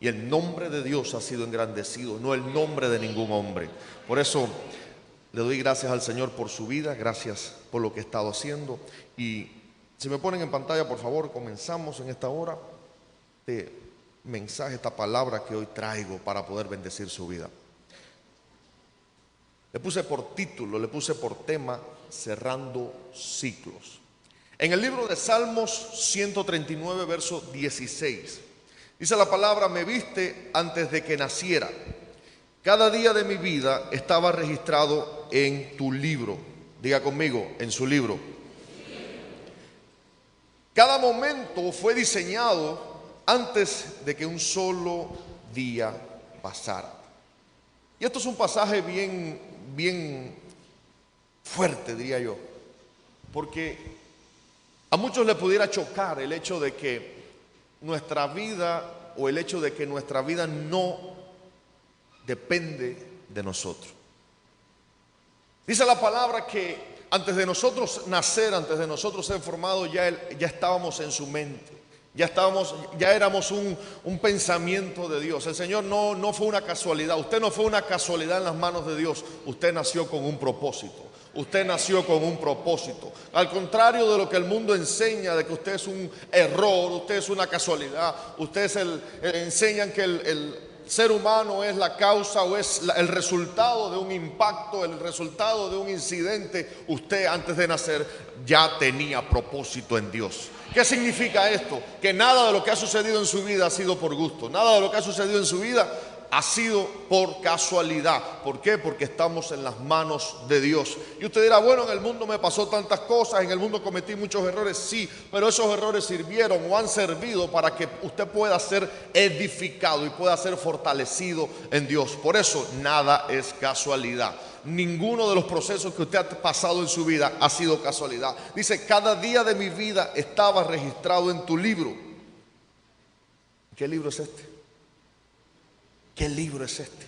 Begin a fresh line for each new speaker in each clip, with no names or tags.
Y el nombre de Dios ha sido engrandecido, no el nombre de ningún hombre. Por eso le doy gracias al Señor por su vida, gracias por lo que ha estado haciendo. Y si me ponen en pantalla, por favor, comenzamos en esta hora de mensaje, esta palabra que hoy traigo para poder bendecir su vida. Le puse por título, le puse por tema, cerrando ciclos. En el libro de Salmos 139, verso 16, dice la palabra: me viste antes de que naciera. Cada día de mi vida estaba registrado en tu libro. Diga conmigo, en su libro. Cada momento fue diseñado antes de que un solo día pasara. Y esto es un pasaje bien fuerte, diría yo, porque a muchos les pudiera chocar el hecho de que nuestra vida, o el hecho de que nuestra vida no depende de nosotros. Dice la palabra que antes de nosotros nacer, antes de nosotros ser formados, ya estábamos en su mente. Ya éramos un pensamiento de Dios. El Señor no fue una casualidad. Usted no fue una casualidad en las manos de Dios. Usted nació con un propósito. Usted nació con un propósito. Al contrario de lo que el mundo enseña, de que usted es un error, usted es una casualidad, ustedes enseñan que el ser humano es la causa o es el resultado de un impacto, el resultado de un incidente. Usted antes de nacer ya tenía propósito en Dios. ¿Qué significa esto? Que nada de lo que ha sucedido en su vida ha sido por gusto. Nada de lo que ha sucedido en su vida ha sido por casualidad. ¿Por qué? Porque estamos en las manos de Dios. Y usted dirá: bueno, en el mundo me pasó tantas cosas, en el mundo cometí muchos errores. Sí, pero esos errores sirvieron o han servido para que usted pueda ser edificado y pueda ser fortalecido en Dios. Por eso nada es casualidad. Ninguno de los procesos que usted ha pasado en su vida ha sido casualidad. Dice: cada día de mi vida estaba registrado en tu libro. ¿Qué libro es este? ¿Qué libro es este?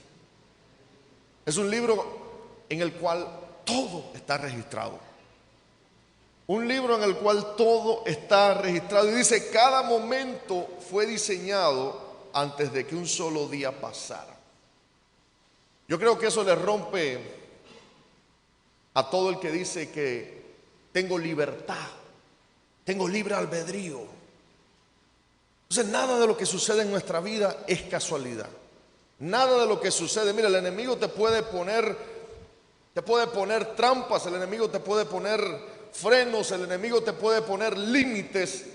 Es un libro en el cual todo está registrado. Un libro en el cual todo está registrado. Y dice: cada momento fue diseñado antes de que un solo día pasara. Yo creo que eso le rompe a todo el que dice que tengo libertad, tengo libre albedrío. Entonces, nada de lo que sucede en nuestra vida es casualidad. Nada de lo que sucede. Mira, el enemigo te puede poner trampas, el enemigo te puede poner frenos, el enemigo te puede poner límites,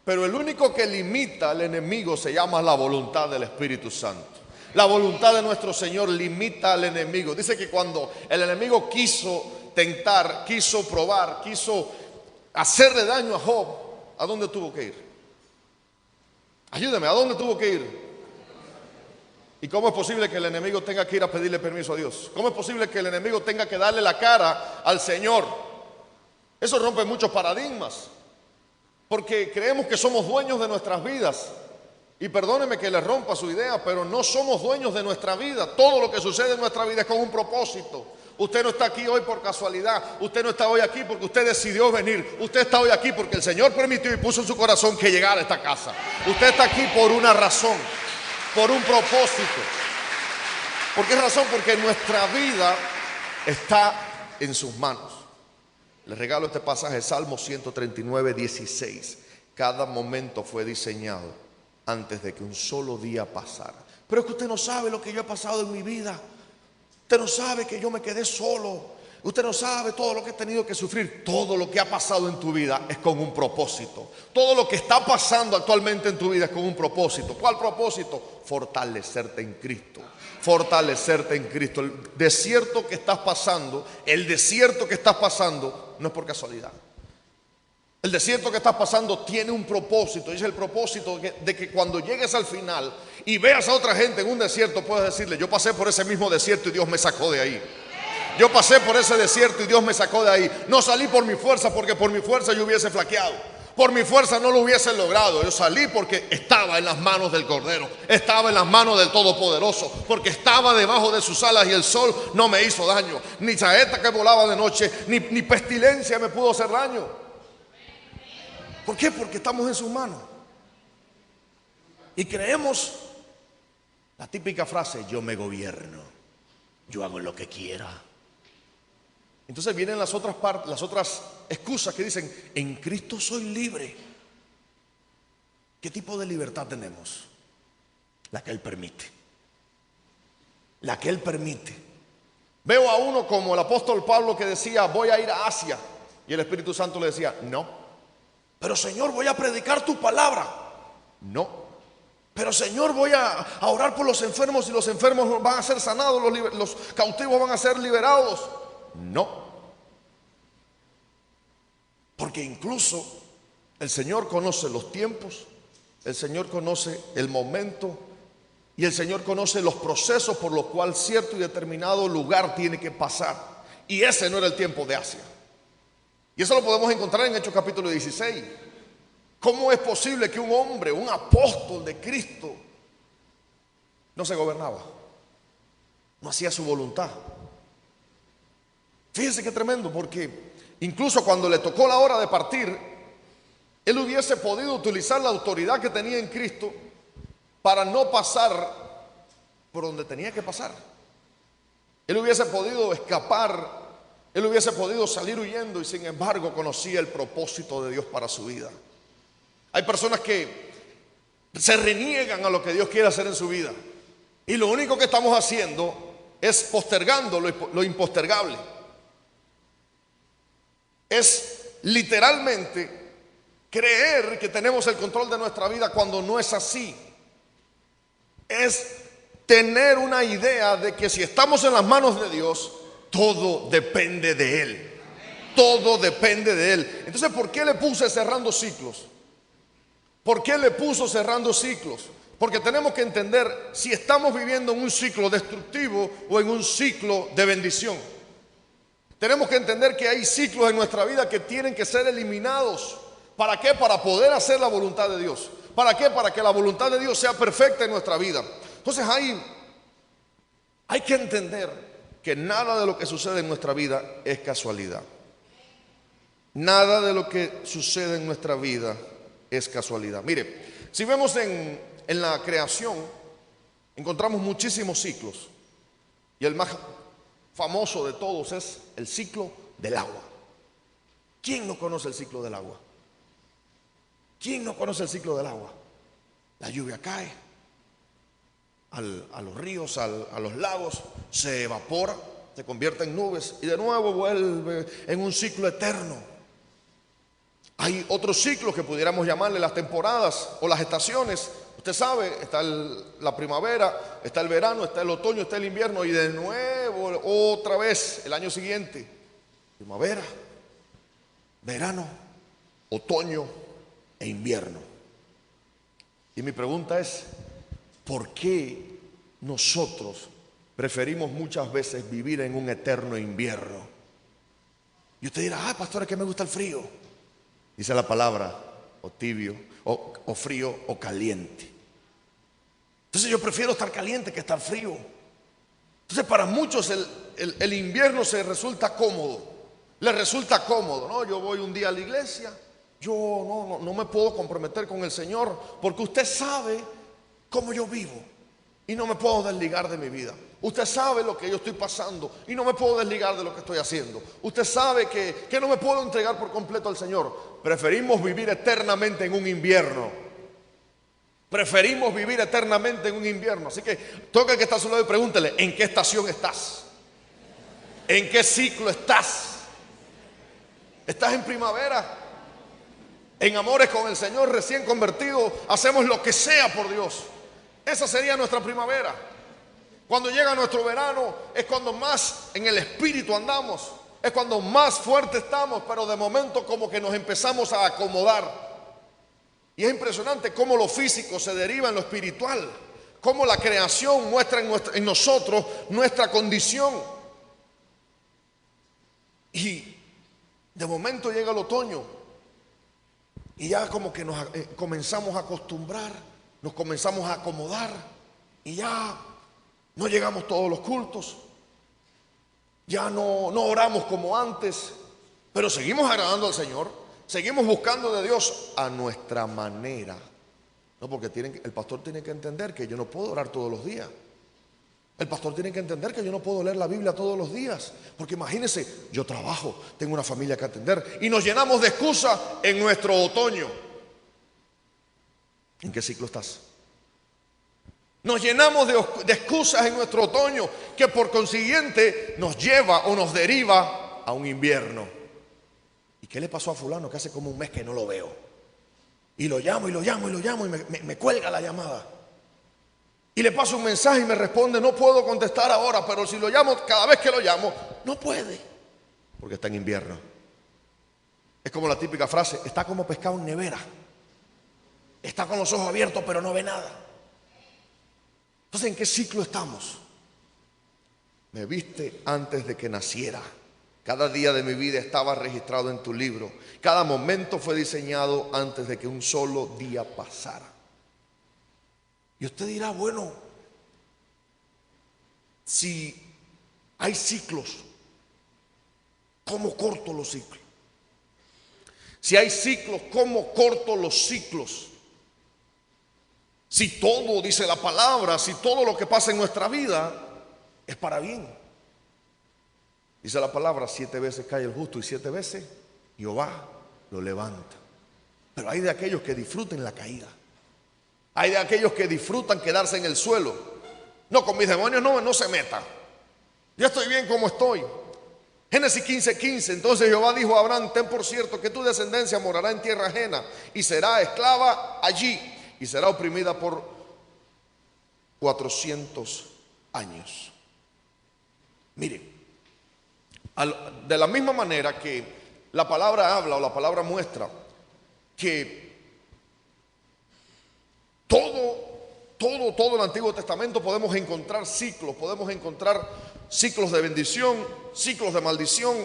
pero el único que limita al enemigo se llama la voluntad del Espíritu Santo. La voluntad de nuestro Señor limita al enemigo. Dice que cuando el enemigo quiso tentar, quiso probar, quiso hacerle daño a Job, ¿a dónde tuvo que ir? Ayúdeme, ¿a dónde tuvo que ir? ¿Y cómo es posible que el enemigo tenga que ir a pedirle permiso a Dios? ¿Cómo es posible que el enemigo tenga que darle la cara al Señor? Eso rompe muchos paradigmas, porque creemos que somos dueños de nuestras vidas. Y perdóneme que le rompa su idea, pero no somos dueños de nuestra vida. Todo lo que sucede en nuestra vida es con un propósito. Usted no está aquí hoy por casualidad. Usted no está hoy aquí porque usted decidió venir. Usted está hoy aquí porque el Señor permitió y puso en su corazón que llegara a esta casa. Usted está aquí por una razón, por un propósito. ¿Por qué razón? Porque nuestra vida está en sus manos. Les regalo este pasaje, Salmo 139, 16. Cada momento fue diseñado antes de que un solo día pasara. Pero es que usted no sabe lo que yo he pasado en mi vida. Usted no sabe que yo me quedé solo. Usted no sabe todo lo que he tenido que sufrir. Todo lo que ha pasado en tu vida es con un propósito. Todo lo que está pasando actualmente en tu vida es con un propósito. ¿Cuál propósito? Fortalecerte en Cristo. Fortalecerte en Cristo. El desierto que estás pasando no es por casualidad. El desierto que estás pasando tiene un propósito. Es el propósito de que cuando llegues al final y veas a otra gente en un desierto, puedas decirle: yo pasé por ese mismo desierto y Dios me sacó de ahí. Yo pasé por ese desierto y Dios me sacó de ahí. No salí por mi fuerza, porque por mi fuerza yo hubiese flaqueado. Por mi fuerza no lo hubiese logrado. Yo salí porque estaba en las manos del Cordero. Estaba en las manos del Todopoderoso. Porque estaba debajo de sus alas y el sol no me hizo daño. Ni saeta que volaba de noche, ni pestilencia me pudo hacer daño. ¿Por qué? Porque estamos en sus manos. Y creemos La típica frase, yo me gobierno, yo hago lo que quiera. Entonces vienen las otras excusas que dicen, en Cristo soy libre. ¿Qué tipo de libertad tenemos? La que Él permite. La que Él permite. Veo a uno como el apóstol Pablo que decía, voy a ir a Asia. Y el Espíritu Santo le decía, no. Pero Señor, voy a predicar tu palabra. No. Pero Señor, voy a orar por los enfermos y los enfermos van a ser sanados, los cautivos van a ser liberados. No. Porque incluso el Señor conoce los tiempos, el Señor conoce el momento y el Señor conoce los procesos por los cuales cierto y determinado lugar tiene que pasar. Y ese no era el tiempo de Asia. Y eso lo podemos encontrar en Hechos capítulo 16. ¿Cómo es posible que un hombre, un apóstol de Cristo, no se gobernaba? No hacía su voluntad. Fíjense qué tremendo, porque incluso cuando le tocó la hora de partir, él hubiese podido utilizar la autoridad que tenía en Cristo para no pasar por donde tenía que pasar. Él hubiese podido escapar, él hubiese podido salir huyendo y sin embargo conocía el propósito de Dios para su vida. Hay personas que se reniegan a lo que Dios quiere hacer en su vida y lo único que estamos haciendo es postergando lo impostergable. Es literalmente creer que tenemos el control de nuestra vida cuando no es así. Es tener una idea de que si estamos en las manos de Dios, todo depende de Él. Todo depende de Él. Entonces, ¿por qué le puse cerrando ciclos? ¿Por qué le puso cerrando ciclos? Porque tenemos que entender si estamos viviendo en un ciclo destructivo o en un ciclo de bendición. Tenemos que entender que hay ciclos en nuestra vida que tienen que ser eliminados. ¿Para qué? Para poder hacer la voluntad de Dios. ¿Para qué? Para que la voluntad de Dios sea perfecta en nuestra vida. Entonces hay que entender que nada de lo que sucede en nuestra vida es casualidad. Nada de lo que sucede en nuestra vida es casualidad. Mire, si vemos en la creación, encontramos muchísimos ciclos. Y el más famoso de todos es el ciclo del agua. ¿Quién no conoce el ciclo del agua? ¿Quién no conoce el ciclo del agua? La lluvia cae a los ríos, a los lagos, se evapora, se convierte en nubes y de nuevo vuelve en un ciclo eterno. Hay otros ciclos que pudiéramos llamarle las temporadas o las estaciones. Usted sabe, está la primavera, está el verano, está el otoño, está el invierno y de nuevo otra vez el año siguiente. Primavera, verano, otoño e invierno. Y mi pregunta es, ¿por qué nosotros preferimos muchas veces vivir en un eterno invierno? Y usted dirá, pastor, es que me gusta el frío. Dice la palabra, o tibio, o frío, o caliente. Entonces yo prefiero estar caliente que estar frío. Entonces para muchos el invierno se resulta cómodo. Les resulta cómodo, ¿no? Yo voy un día a la iglesia, yo no me puedo comprometer con el Señor porque usted sabe cómo yo vivo y no me puedo desligar de mi vida. Usted sabe lo que yo estoy pasando y no me puedo desligar de lo que estoy haciendo. Usted sabe que no me puedo entregar por completo al Señor. Preferimos vivir eternamente en un invierno. Preferimos vivir eternamente en un invierno. Así que toca el que está a su lado y pregúntele, ¿en qué estación estás? ¿En qué ciclo estás? ¿Estás en primavera? En amores con el Señor, recién convertido, hacemos lo que sea por Dios. Esa sería nuestra primavera. Cuando llega nuestro verano es cuando más en el espíritu andamos, es cuando más fuerte estamos, pero de momento como que nos empezamos a acomodar. Y es impresionante cómo lo físico se deriva en lo espiritual, cómo la creación muestra en nosotros nuestra condición. Y de momento llega el otoño y ya como que nos comenzamos a acostumbrar, nos comenzamos a acomodar y ya no llegamos todos los cultos, ya no oramos como antes, pero seguimos agradando al Señor, seguimos buscando de Dios a nuestra manera. No, porque el pastor tiene que entender que yo no puedo orar todos los días. El pastor tiene que entender que yo no puedo leer la Biblia todos los días. Porque imagínense, yo trabajo, tengo una familia que atender y nos llenamos de excusas en nuestro otoño. ¿En qué ciclo estás? Nos llenamos de excusas en nuestro otoño que por consiguiente nos lleva o nos deriva a un invierno. ¿Y qué le pasó a fulano que hace como un mes que no lo veo? Y lo llamo y me cuelga la llamada. Y le paso un mensaje y me responde, no puedo contestar ahora, pero si lo llamo, cada vez que lo llamo, no puede, porque está en invierno. Es como la típica frase, está como pescado en nevera. Está con los ojos abiertos, pero no ve nada. Entonces, ¿en qué ciclo estamos? Me viste antes de que naciera. Cada día de mi vida estaba registrado en tu libro. Cada momento fue diseñado antes de que un solo día pasara. Y usted dirá, bueno, si hay ciclos, ¿cómo corto los ciclos? Si hay ciclos, ¿cómo corto los ciclos? Si todo, dice la palabra, si todo lo que pasa en nuestra vida es para bien. Dice la palabra, 7 veces cae el justo y 7 veces Jehová lo levanta. Pero hay de aquellos que disfruten la caída. Hay de aquellos que disfrutan quedarse en el suelo. No, con mis demonios no se meta. Yo estoy bien como estoy. Génesis 15:15. Entonces Jehová dijo a Abraham, ten por cierto que tu descendencia morará en tierra ajena y será esclava allí y será oprimida por 400 años. Miren, de la misma manera que la palabra habla o la palabra muestra que todo el Antiguo Testamento podemos encontrar ciclos de bendición, ciclos de maldición,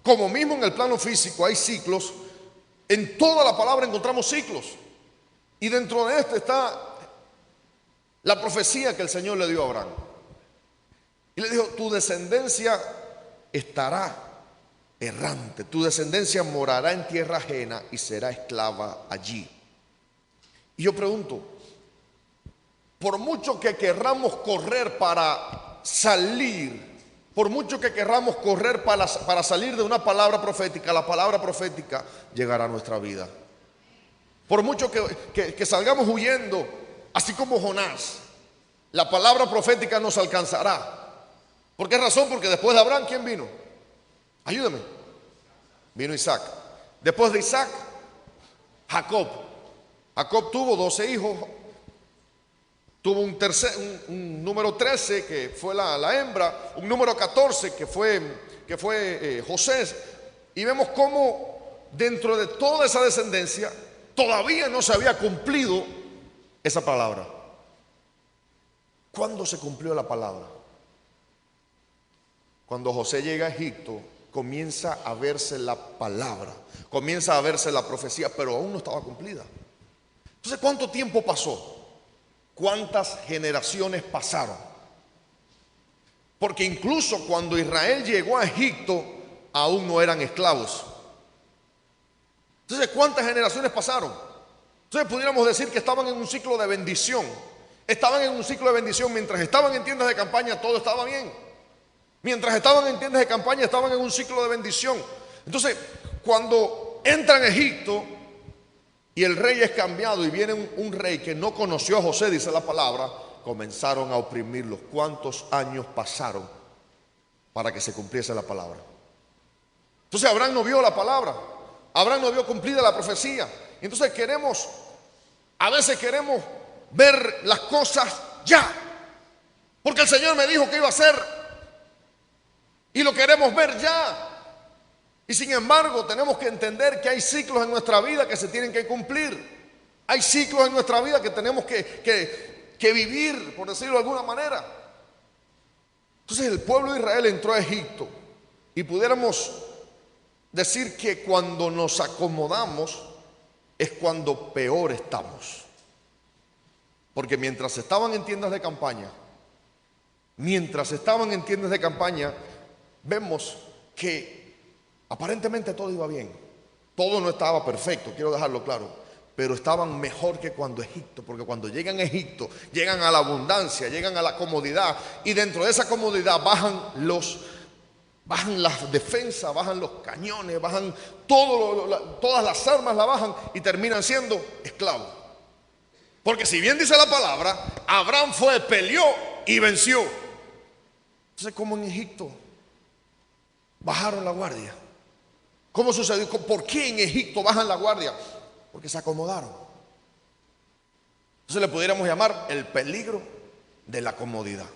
como mismo en el plano físico hay ciclos, en toda la palabra encontramos ciclos, y dentro de este está la profecía que el Señor le dio a Abraham, y le dijo, tu descendencia estará errante, tu descendencia morará en tierra ajena y será esclava allí. Y yo pregunto, por mucho que querramos correr para salir, por mucho que querramos correr para salir de una palabra profética, la palabra profética llegará a nuestra vida. Por mucho que salgamos huyendo, así como Jonás, la palabra profética nos alcanzará. ¿Por qué razón? Porque después de Abraham, ¿quién vino? Ayúdame. Vino Isaac. Después de Isaac, Jacob. Jacob tuvo 12 hijos. Tuvo un número 13 que fue la hembra, un número 14 que fue José. Y vemos cómo dentro de toda esa descendencia todavía no se había cumplido esa palabra. ¿Cuándo se cumplió la palabra? Cuando José llega a Egipto, comienza a verse la palabra, comienza a verse la profecía, pero aún no estaba cumplida. Entonces, ¿cuánto tiempo pasó? ¿Cuántas generaciones pasaron? Porque incluso cuando Israel llegó a Egipto, aún no eran esclavos. Entonces, ¿cuántas generaciones pasaron? Entonces, pudiéramos decir que estaban en un ciclo de bendición. Estaban en un ciclo de bendición. Mientras estaban en tiendas de campaña, todo estaba bien. Mientras estaban en tiendas de campaña, estaban en un ciclo de bendición. Entonces, cuando entran a Egipto y el rey es cambiado y viene un rey que no conoció a José, dice la palabra, comenzaron a oprimirlos. ¿Cuántos años pasaron para que se cumpliese la palabra? Entonces Abraham no vio la palabra, Abraham no vio cumplida la profecía. Entonces a veces queremos ver las cosas ya, porque el Señor me dijo que iba a hacer y lo queremos ver ya. Y sin embargo tenemos que entender que hay ciclos en nuestra vida que se tienen que cumplir. Hay ciclos en nuestra vida que tenemos que vivir, por decirlo de alguna manera. Entonces el pueblo de Israel entró a Egipto y pudiéramos decir que cuando nos acomodamos es cuando peor estamos. Porque mientras estaban en tiendas de campaña, vemos que aparentemente todo iba bien. Todo no estaba perfecto, quiero dejarlo claro. pero estaban mejor que cuando Egipto, porque cuando llegan a Egipto, llegan a la abundancia, llegan a la comodidad, y dentro de esa comodidad bajan las defensas, bajan los cañones, bajan todas las armas, la bajan y terminan siendo esclavos. Porque si bien dice la palabra, Abraham fue, peleó y venció. Entonces, como en Egipto bajaron la guardia. ¿Cómo sucedió? ¿Por qué en Egipto bajan la guardia? Porque se acomodaron. Entonces le pudiéramos llamar el peligro de la comodidad.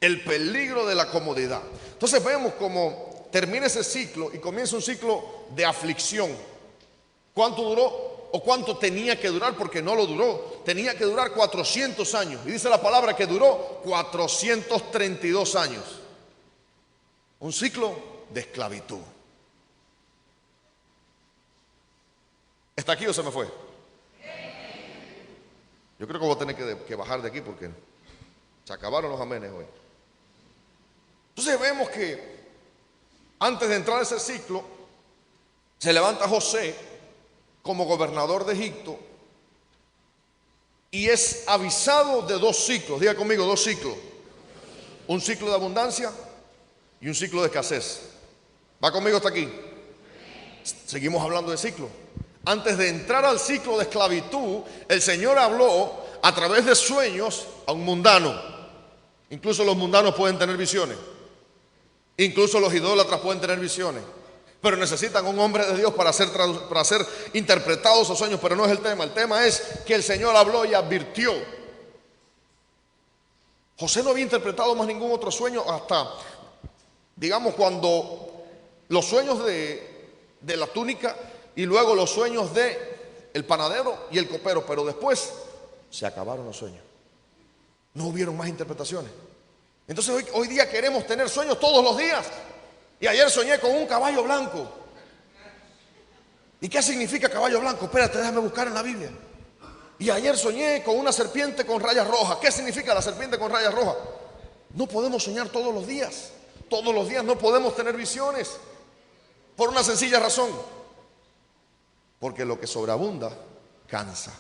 El peligro de la comodidad. Entonces vemos cómo termina ese ciclo y comienza un ciclo de aflicción. ¿Cuánto duró? ¿O cuánto tenía que durar? Porque no lo duró. Tenía que durar 400 años. Y dice la palabra que duró 432 años. Un ciclo de esclavitud. ¿Está aquí o se me fue? Yo creo que voy a tener que bajar de aquí porque se acabaron los amenes hoy. Entonces vemos que antes de entrar a ese ciclo, se levanta José como gobernador de Egipto y es avisado de dos ciclos. Diga conmigo, dos ciclos. Un ciclo de abundancia y un ciclo de escasez. ¿Va conmigo hasta aquí? Seguimos hablando de ciclo. Antes de entrar al ciclo de esclavitud, el Señor habló a través de sueños a un mundano. Incluso los mundanos pueden tener visiones. Incluso los idólatras pueden tener visiones. Pero necesitan un hombre de Dios para ser interpretados esos sueños. Pero no es el tema. El tema es que el Señor habló y advirtió. José no había interpretado más ningún otro sueño hasta, digamos, cuando los sueños de la túnica y luego los sueños de el panadero y el copero. Pero después se acabaron los sueños. No hubieron más interpretaciones. Entonces hoy día queremos tener sueños todos los días. Y ayer soñé con un caballo blanco. ¿Y qué significa caballo blanco? Espérate, déjame buscar en la Biblia. Y ayer soñé con una serpiente con rayas rojas. ¿Qué significa la serpiente con rayas rojas? No podemos soñar todos los días. Todos los días no podemos tener visiones. Por una sencilla razón. Porque lo que sobreabunda cansa.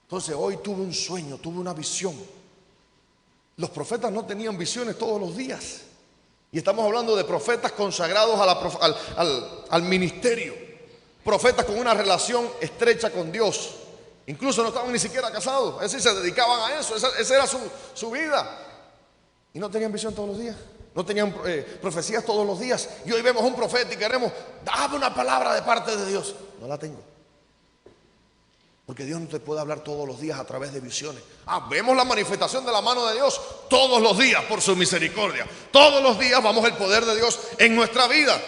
Entonces hoy tuve un sueño, tuve una visión. Los profetas no tenían visiones todos los días. Y estamos hablando de profetas consagrados al ministerio. Profetas con una relación estrecha con Dios. Incluso no estaban ni siquiera casados. Es decir, se dedicaban a eso. Esa era su vida. Y no tenían visión todos los días. No tenían profecías todos los días. Y hoy vemos un profeta y queremos, dame una palabra de parte de Dios. No la tengo. Porque Dios no te puede hablar todos los días a través de visiones. Vemos la manifestación de la mano de Dios todos los días por su misericordia. Todos los días vamos el poder de Dios en nuestra vida.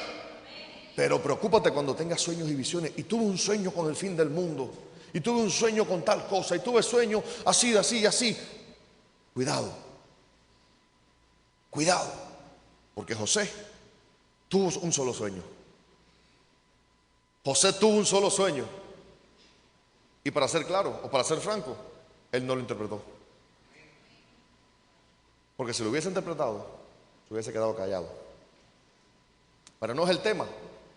Pero preocúpate cuando tengas sueños y visiones. Y tuve un sueño con el fin del mundo. Y tuve un sueño con tal cosa. Y tuve sueño así, así y así. Cuidado. Cuidado. Porque José tuvo un solo sueño. José tuvo un solo sueño. Y para ser claro, o para ser franco, él no lo interpretó. Porque si lo hubiese interpretado, se hubiese quedado callado. Pero no es el tema.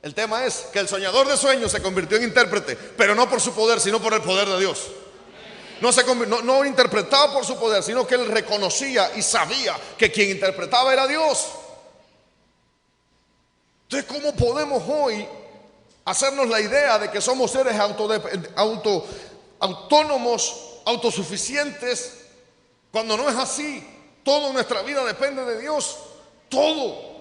El tema es que el soñador de sueños se convirtió en intérprete, pero no por su poder, sino por el poder de Dios. No interpretaba por su poder, sino que él reconocía y sabía que quien interpretaba era Dios. Entonces, ¿cómo podemos hoy hacernos la idea de que somos seres autónomos, autosuficientes, cuando no es así? Toda nuestra vida depende de Dios. Todo.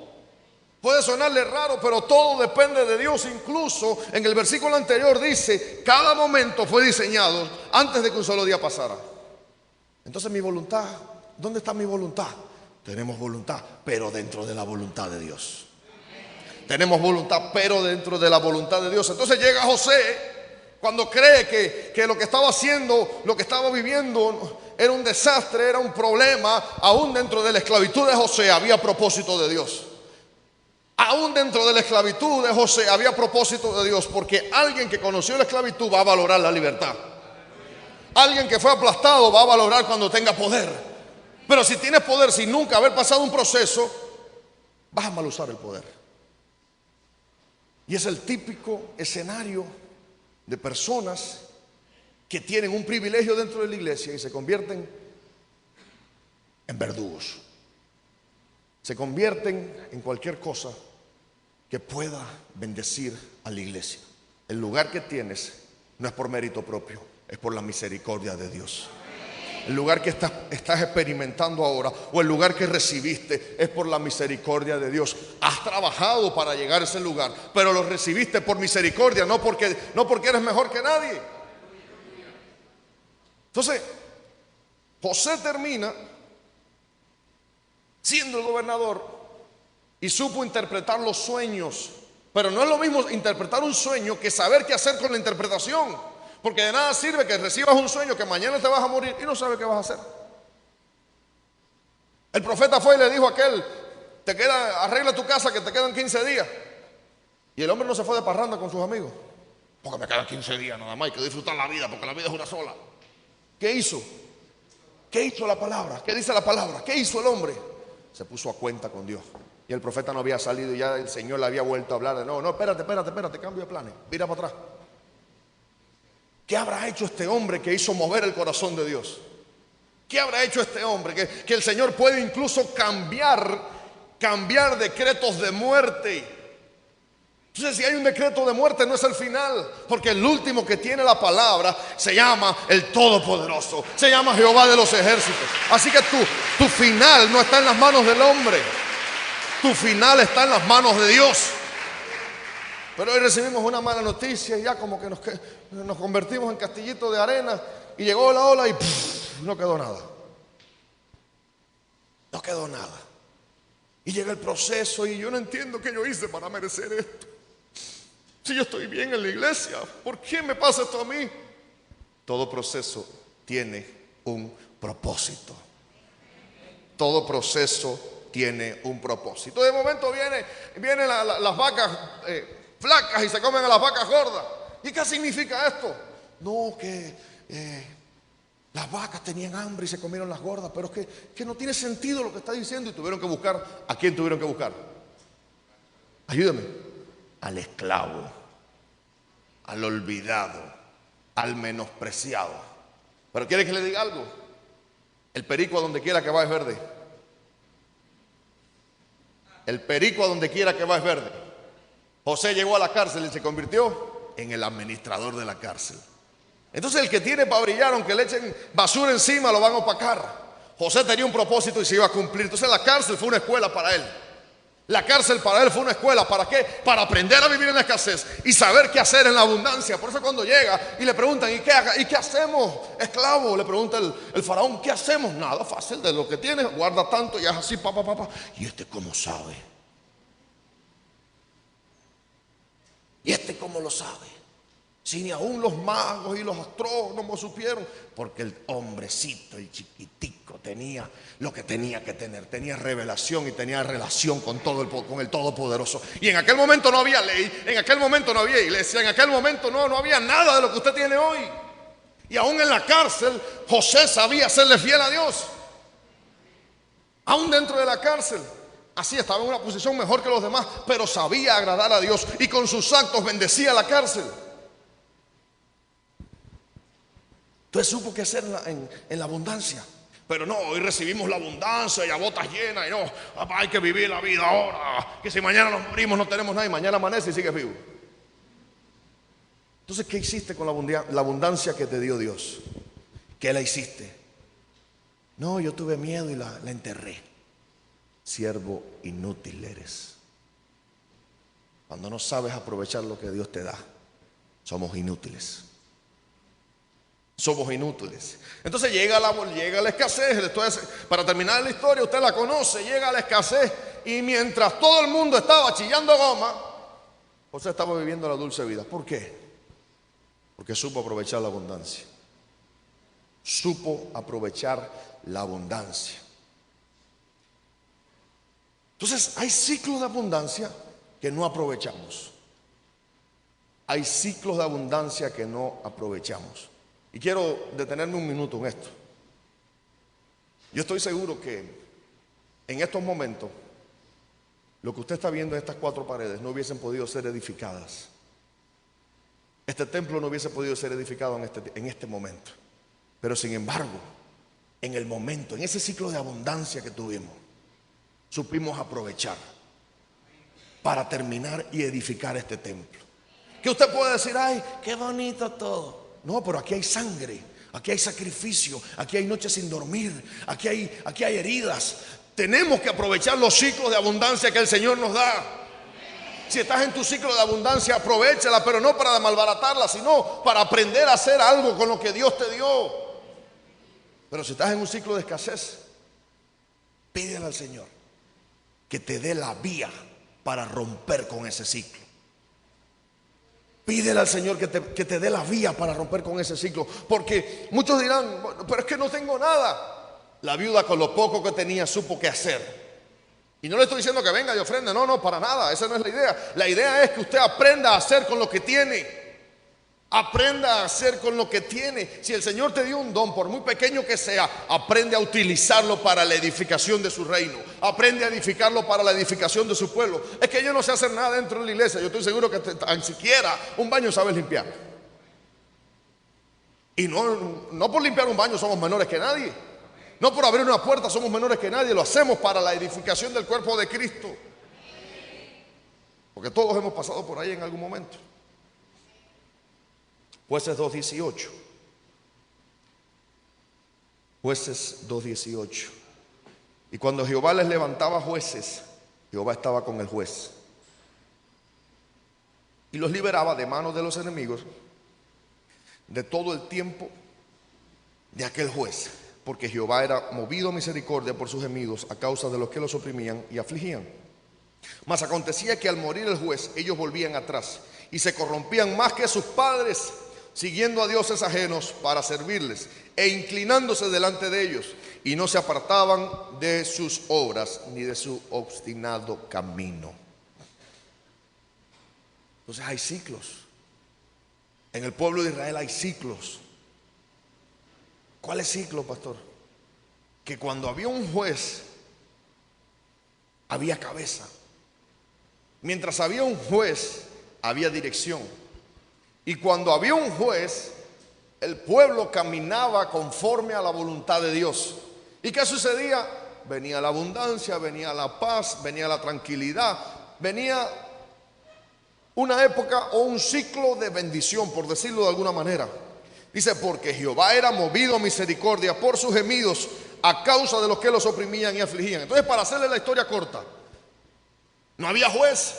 Puede sonarle raro, pero todo depende de Dios. Incluso en el versículo anterior dice, cada momento fue diseñado antes de que un solo día pasara. Entonces mi voluntad, ¿dónde está mi voluntad? Tenemos voluntad, pero dentro de la voluntad de Dios. Tenemos voluntad, pero dentro de la voluntad de Dios. Entonces llega José cuando cree que lo que estaba haciendo, lo que estaba viviendo era un desastre, era un problema. Aún dentro de la esclavitud de José había propósito de Dios. Aún dentro de la esclavitud de José había propósito de Dios. Porque alguien que conoció la esclavitud va a valorar la libertad. Alguien que fue aplastado va a valorar cuando tenga poder. Pero si tienes poder sin nunca haber pasado un proceso, vas a mal usar el poder. Y es el típico escenario de personas que tienen un privilegio dentro de la iglesia y se convierten en verdugos. Se convierten en cualquier cosa que pueda bendecir a la iglesia. El lugar que tienes no es por mérito propio, es por la misericordia de Dios. El lugar que estás experimentando ahora, o el lugar que recibiste, es por la misericordia de Dios. Has trabajado para llegar a ese lugar, pero lo recibiste por misericordia, no porque eres mejor que nadie. Entonces, José termina siendo el gobernador y supo interpretar los sueños. Pero no es lo mismo interpretar un sueño que saber qué hacer con la interpretación. Porque de nada sirve que recibas un sueño que mañana te vas a morir y no sabes qué vas a hacer. El profeta fue y le dijo a aquel: arregla tu casa que te quedan 15 días. Y el hombre no se fue de parranda con sus amigos. Porque me quedan 15 días nada más, hay que disfrutar la vida, porque la vida es una sola. ¿Qué hizo? ¿Qué hizo la palabra? ¿Qué dice la palabra? ¿Qué hizo el hombre? Se puso a cuenta con Dios. Y el profeta no había salido y ya el Señor le había vuelto a hablar de no, espérate, cambio de planes, mira para atrás. ¿Qué habrá hecho este hombre que hizo mover el corazón de Dios? ¿Qué habrá hecho este hombre? Que el Señor puede incluso cambiar decretos de muerte. Entonces, si hay un decreto de muerte, no es el final, porque el último que tiene la palabra se llama el Todopoderoso, se llama Jehová de los ejércitos. Así que tu final no está en las manos del hombre, tu final está en las manos de Dios. Pero hoy recibimos una mala noticia y ya como que nos convertimos en castillitos de arena, y llegó la ola y no quedó nada. No quedó nada. Y llega el proceso y yo no entiendo qué yo hice para merecer esto. Si yo estoy bien en la iglesia, ¿por qué me pasa esto a mí? Todo proceso tiene un propósito. Todo proceso tiene un propósito. De momento vienen las vacas flacas y se comen a las vacas gordas. ¿Y qué significa esto? No, que las vacas tenían hambre y se comieron las gordas, pero es que no tiene sentido lo que está diciendo, y tuvieron que buscar. ¿A quién tuvieron que buscar? Ayúdame. Al esclavo, al olvidado, al menospreciado. Pero ¿quiere que le diga algo? El perico a donde quiera que va es verde. El perico a donde quiera que va es verde. José llegó a la cárcel y se convirtió en el administrador de la cárcel. Entonces el que tiene para brillar, aunque le echen basura encima, lo van a opacar. José tenía un propósito y se iba a cumplir. Entonces la cárcel fue una escuela para él. La cárcel para él fue una escuela. ¿Para qué? Para aprender a vivir en la escasez y saber qué hacer en la abundancia. Por eso cuando llega y le preguntan: ¿y qué hacemos, esclavo? Le pregunta el faraón: ¿qué hacemos? Nada, fácil, de lo que tienes guarda tanto. Y es así, papá. ¿Y este cómo sabe? ¿Y este cómo lo sabe? Si ni aún los magos y los astrónomos supieron. Porque el hombrecito, el chiquitico, tenía lo que tenía que tener. Tenía revelación y tenía relación con el Todopoderoso. Y en aquel momento no había ley, en aquel momento no había iglesia, en aquel momento no había nada de lo que usted tiene hoy. Y aún en la cárcel, José sabía serle fiel a Dios. Aún dentro de la cárcel. Así estaba en una posición mejor que los demás, pero sabía agradar a Dios y con sus actos bendecía la cárcel. Entonces supo qué hacer en la abundancia. Pero no, hoy recibimos la abundancia y a botas llenas. Y no, hay que vivir la vida ahora. Que si mañana nos morimos no tenemos nada y mañana amanece y sigues vivo. Entonces, ¿qué hiciste con la abundancia que te dio Dios? ¿Qué la hiciste? No, yo tuve miedo y la enterré. Siervo inútil eres. Cuando no sabes aprovechar lo que Dios te da, somos inútiles. Somos inútiles. Entonces llega la escasez. Entonces, para terminar la historia, usted la conoce. Llega la escasez y mientras todo el mundo estaba chillando goma, José estaba viviendo la dulce vida. ¿Por qué? Porque supo aprovechar la abundancia. Supo aprovechar la abundancia. Entonces hay ciclos de abundancia que no aprovechamos. Hay ciclos de abundancia que no aprovechamos. Y quiero detenerme un minuto en esto. Yo estoy seguro que en estos momentos lo que usted está viendo en estas 4 paredes no hubiesen podido ser edificadas. este templo no hubiese podido ser edificado en este momento. Pero sin embargo, en el momento, en ese ciclo de abundancia que tuvimos, supimos aprovechar para terminar y edificar este templo. Que usted puede decir, ay, qué bonito todo. No, pero aquí hay sangre, aquí hay sacrificio, aquí hay noches sin dormir, aquí hay heridas. Tenemos que aprovechar los ciclos de abundancia que el Señor nos da. Si estás en tu ciclo de abundancia, aprovéchala, pero no para malbaratarla, sino para aprender a hacer algo con lo que Dios te dio. Pero si estás en un ciclo de escasez, pídele al Señor que te dé la vía para romper con ese ciclo. Pídele al Señor que te dé la vía para romper con ese ciclo. Porque muchos dirán, bueno, pero es que no tengo nada. La viuda con lo poco que tenía supo qué hacer. Y no le estoy diciendo que venga y ofrende, no, para nada, esa no es la idea. La idea es que usted aprenda a hacer con lo que tiene. Aprenda a hacer con lo que tiene. Si el Señor te dio un don, por muy pequeño que sea, aprende a utilizarlo para la edificación de su reino. Aprende a edificarlo para la edificación de su pueblo. Es que yo no sé hacer nada dentro de la iglesia. Yo estoy seguro que tan siquiera un baño sabes limpiar. Y no por limpiar un baño somos menores que nadie. No por abrir una puerta somos menores que nadie. Lo hacemos para la edificación del cuerpo de Cristo. Porque todos hemos pasado por ahí en algún momento. Jueces 2:18. Jueces 2:18. Y cuando Jehová les levantaba jueces, Jehová estaba con el juez y los liberaba de manos de los enemigos de todo el tiempo de aquel juez, porque Jehová era movido a misericordia por sus gemidos a causa de los que los oprimían y afligían. Mas acontecía que al morir el juez, ellos volvían atrás y se corrompían más que sus padres, siguiendo a dioses ajenos para servirles e inclinándose delante de ellos, y no se apartaban de sus obras ni de su obstinado camino. Entonces hay ciclos. En el pueblo de Israel hay ciclos. ¿Cuál es ciclo, pastor? Que cuando había un juez, había cabeza. Mientras había un juez, había dirección. Y cuando había un juez, el pueblo caminaba conforme a la voluntad de Dios. ¿Y qué sucedía? Venía la abundancia, venía la paz, venía la tranquilidad, venía una época o un ciclo de bendición, por decirlo de alguna manera. Dice, porque Jehová era movido a misericordia por sus gemidos a causa de los que los oprimían y afligían. Entonces, para hacerle la historia corta, no había juez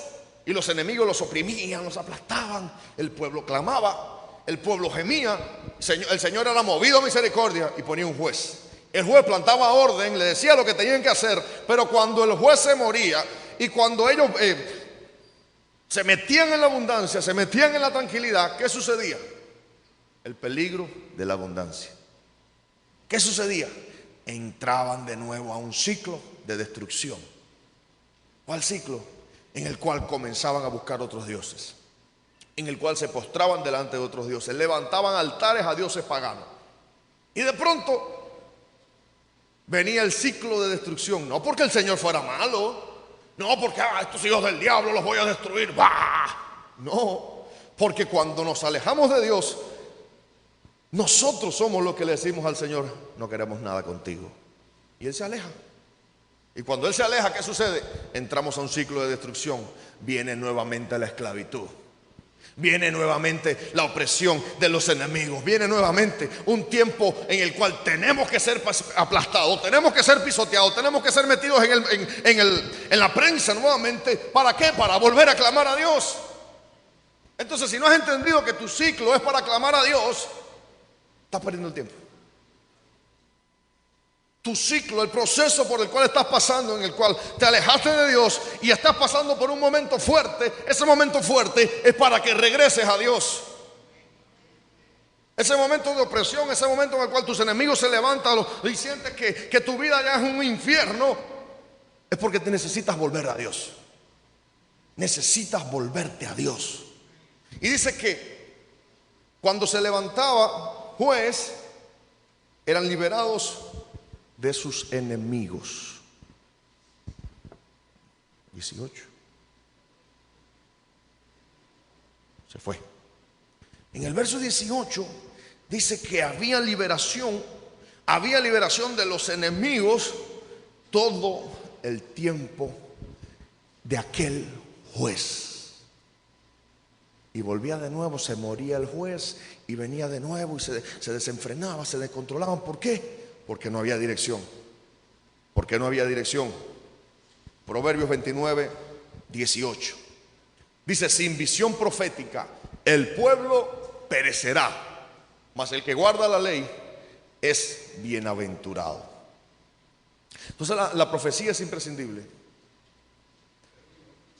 y los enemigos los oprimían, los aplastaban. El pueblo clamaba, el pueblo gemía. El Señor era movido a misericordia y ponía un juez. El juez plantaba orden, le decía lo que tenían que hacer, pero cuando el juez se moría y cuando ellos se metían en la abundancia, se metían en la tranquilidad, ¿qué sucedía? El peligro de la abundancia. ¿Qué sucedía? Entraban de nuevo a un ciclo de destrucción. ¿Cuál ciclo? En el cual comenzaban a buscar otros dioses, en el cual se postraban delante de otros dioses, levantaban altares a dioses paganos. Y de pronto venía el ciclo de destrucción. No porque el Señor fuera malo, no porque estos hijos del diablo los voy a destruir. ¡Bah! No, porque cuando nos alejamos de Dios, nosotros somos los que le decimos al Señor, no queremos nada contigo. Y Él se aleja. Y cuando Él se aleja, ¿qué sucede? Entramos a un ciclo de destrucción. Viene nuevamente la esclavitud. Viene nuevamente la opresión de los enemigos. Viene nuevamente un tiempo en el cual tenemos que ser aplastados, tenemos que ser pisoteados, tenemos que ser metidos en la prensa nuevamente. ¿Para qué? Para volver a clamar a Dios. Entonces, si no has entendido que tu ciclo es para clamar a Dios, estás perdiendo el tiempo. Tu ciclo, el proceso por el cual estás pasando, en el cual te alejaste de Dios y estás pasando por un momento fuerte, ese momento fuerte es para que regreses a Dios. Ese momento de opresión, ese momento en el cual tus enemigos se levantan y sientes que tu vida ya es un infierno, es porque te necesitas volver a Dios. Necesitas volverte a Dios. Y dice que cuando se levantaba juez, eran liberados de sus enemigos. 18. Se fue. En el verso 18 dice que había liberación de los enemigos todo el tiempo de aquel juez. Y volvía de nuevo, se moría el juez y venía de nuevo y se desenfrenaba, se descontrolaban. ¿Por qué? Porque no había dirección. ¿Por qué no había dirección? Proverbios 29, 18. Dice: sin visión profética el pueblo perecerá, mas el que guarda la ley es bienaventurado. Entonces la profecía es imprescindible.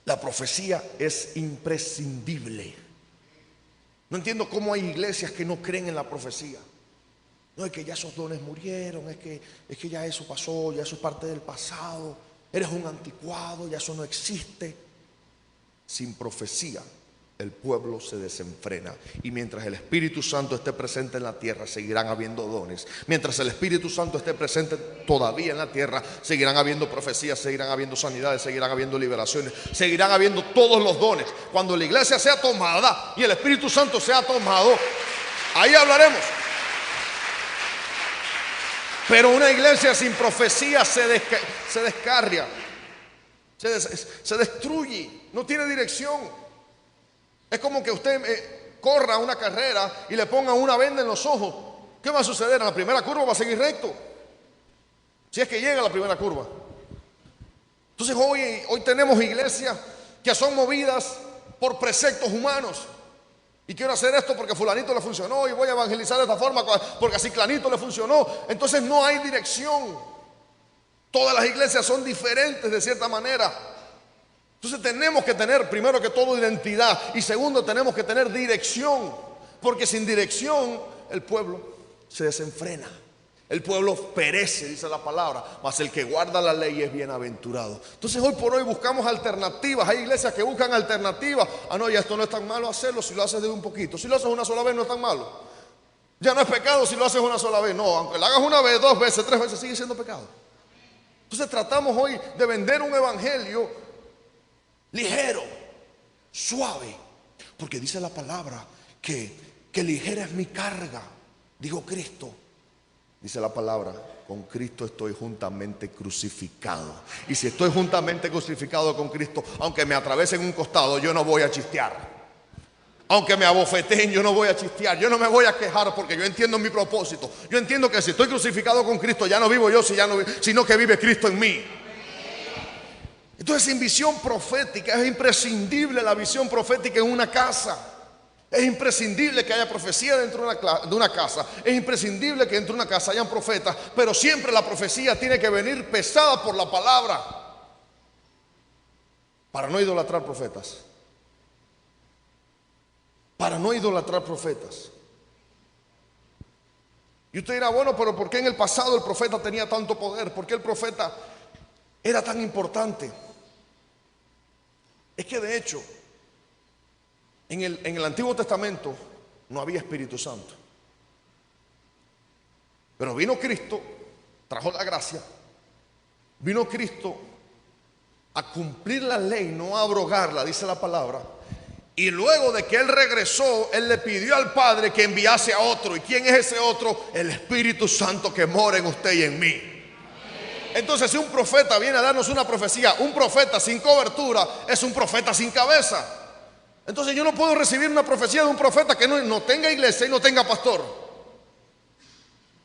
La profecía es imprescindible. No entiendo cómo hay iglesias que no creen en la profecía. No, es que ya esos dones murieron, es que ya eso pasó, ya eso es parte del pasado. Eres un anticuado, ya eso no existe. Sin profecía el pueblo se desenfrena. Y mientras el Espíritu Santo esté presente en la tierra, seguirán habiendo dones. Mientras el Espíritu Santo esté presente todavía en la tierra, seguirán habiendo profecías, seguirán habiendo sanidades, seguirán habiendo liberaciones, seguirán habiendo todos los dones. Cuando la iglesia sea tomada y el Espíritu Santo sea tomado, ahí hablaremos. Pero una iglesia sin profecía se descarria, se destruye, no tiene dirección. Es como que usted corra una carrera y le pongan una venda en los ojos. ¿Qué va a suceder? En la primera curva va a seguir recto, si es que llega a la primera curva. Entonces hoy tenemos iglesias que son movidas por preceptos humanos. Y quiero hacer esto porque fulanito le funcionó, y voy a evangelizar de esta forma porque a ciclanito le funcionó. Entonces no hay dirección. Todas las iglesias son diferentes de cierta manera. Entonces tenemos que tener, primero que todo, identidad, y segundo, tenemos que tener dirección, porque sin dirección el pueblo se desenfrena, el pueblo perece, dice la palabra, mas el que guarda la ley es bienaventurado. Entonces hoy por hoy buscamos alternativas. Hay iglesias que buscan alternativas. No, ya esto no es tan malo hacerlo si lo haces de un poquito. Si lo haces una sola vez no es tan malo. Ya no es pecado si lo haces una sola vez. No, aunque lo hagas una vez, dos veces, tres veces, sigue siendo pecado. Entonces tratamos hoy de vender un evangelio ligero, suave, porque dice la palabra que ligera es mi carga, dijo Cristo. Dice la palabra: con Cristo estoy juntamente crucificado. Y si estoy juntamente crucificado con Cristo, aunque me atravesen un costado, yo no voy a chistear. Aunque me abofeteen, yo no voy a chistear. Yo no me voy a quejar, porque yo entiendo mi propósito. Yo entiendo que si estoy crucificado con Cristo, ya no vivo yo, sino que vive Cristo en mí. Entonces, sin visión profética es imprescindible la visión profética en una casa. Es imprescindible que haya profecía dentro de una casa. Es imprescindible que dentro de una casa hayan profetas. Pero siempre la profecía tiene que venir pesada por la palabra, para no idolatrar profetas. Para no idolatrar profetas. Y usted dirá: bueno, pero ¿por qué en el pasado el profeta tenía tanto poder? ¿Por qué el profeta era tan importante? Es que de hecho en el Antiguo Testamento no había Espíritu Santo. Pero vino Cristo, trajo la gracia. Vino Cristo a cumplir la ley, no a abrogarla, dice la palabra. Y luego de que Él regresó, Él le pidió al Padre que enviase a otro. ¿Y quién es ese otro? El Espíritu Santo que mora en usted y en mí. Entonces, si un profeta viene a darnos una profecía, un profeta sin cobertura es un profeta sin cabeza. Entonces yo no puedo recibir una profecía de un profeta que no tenga iglesia y no tenga pastor.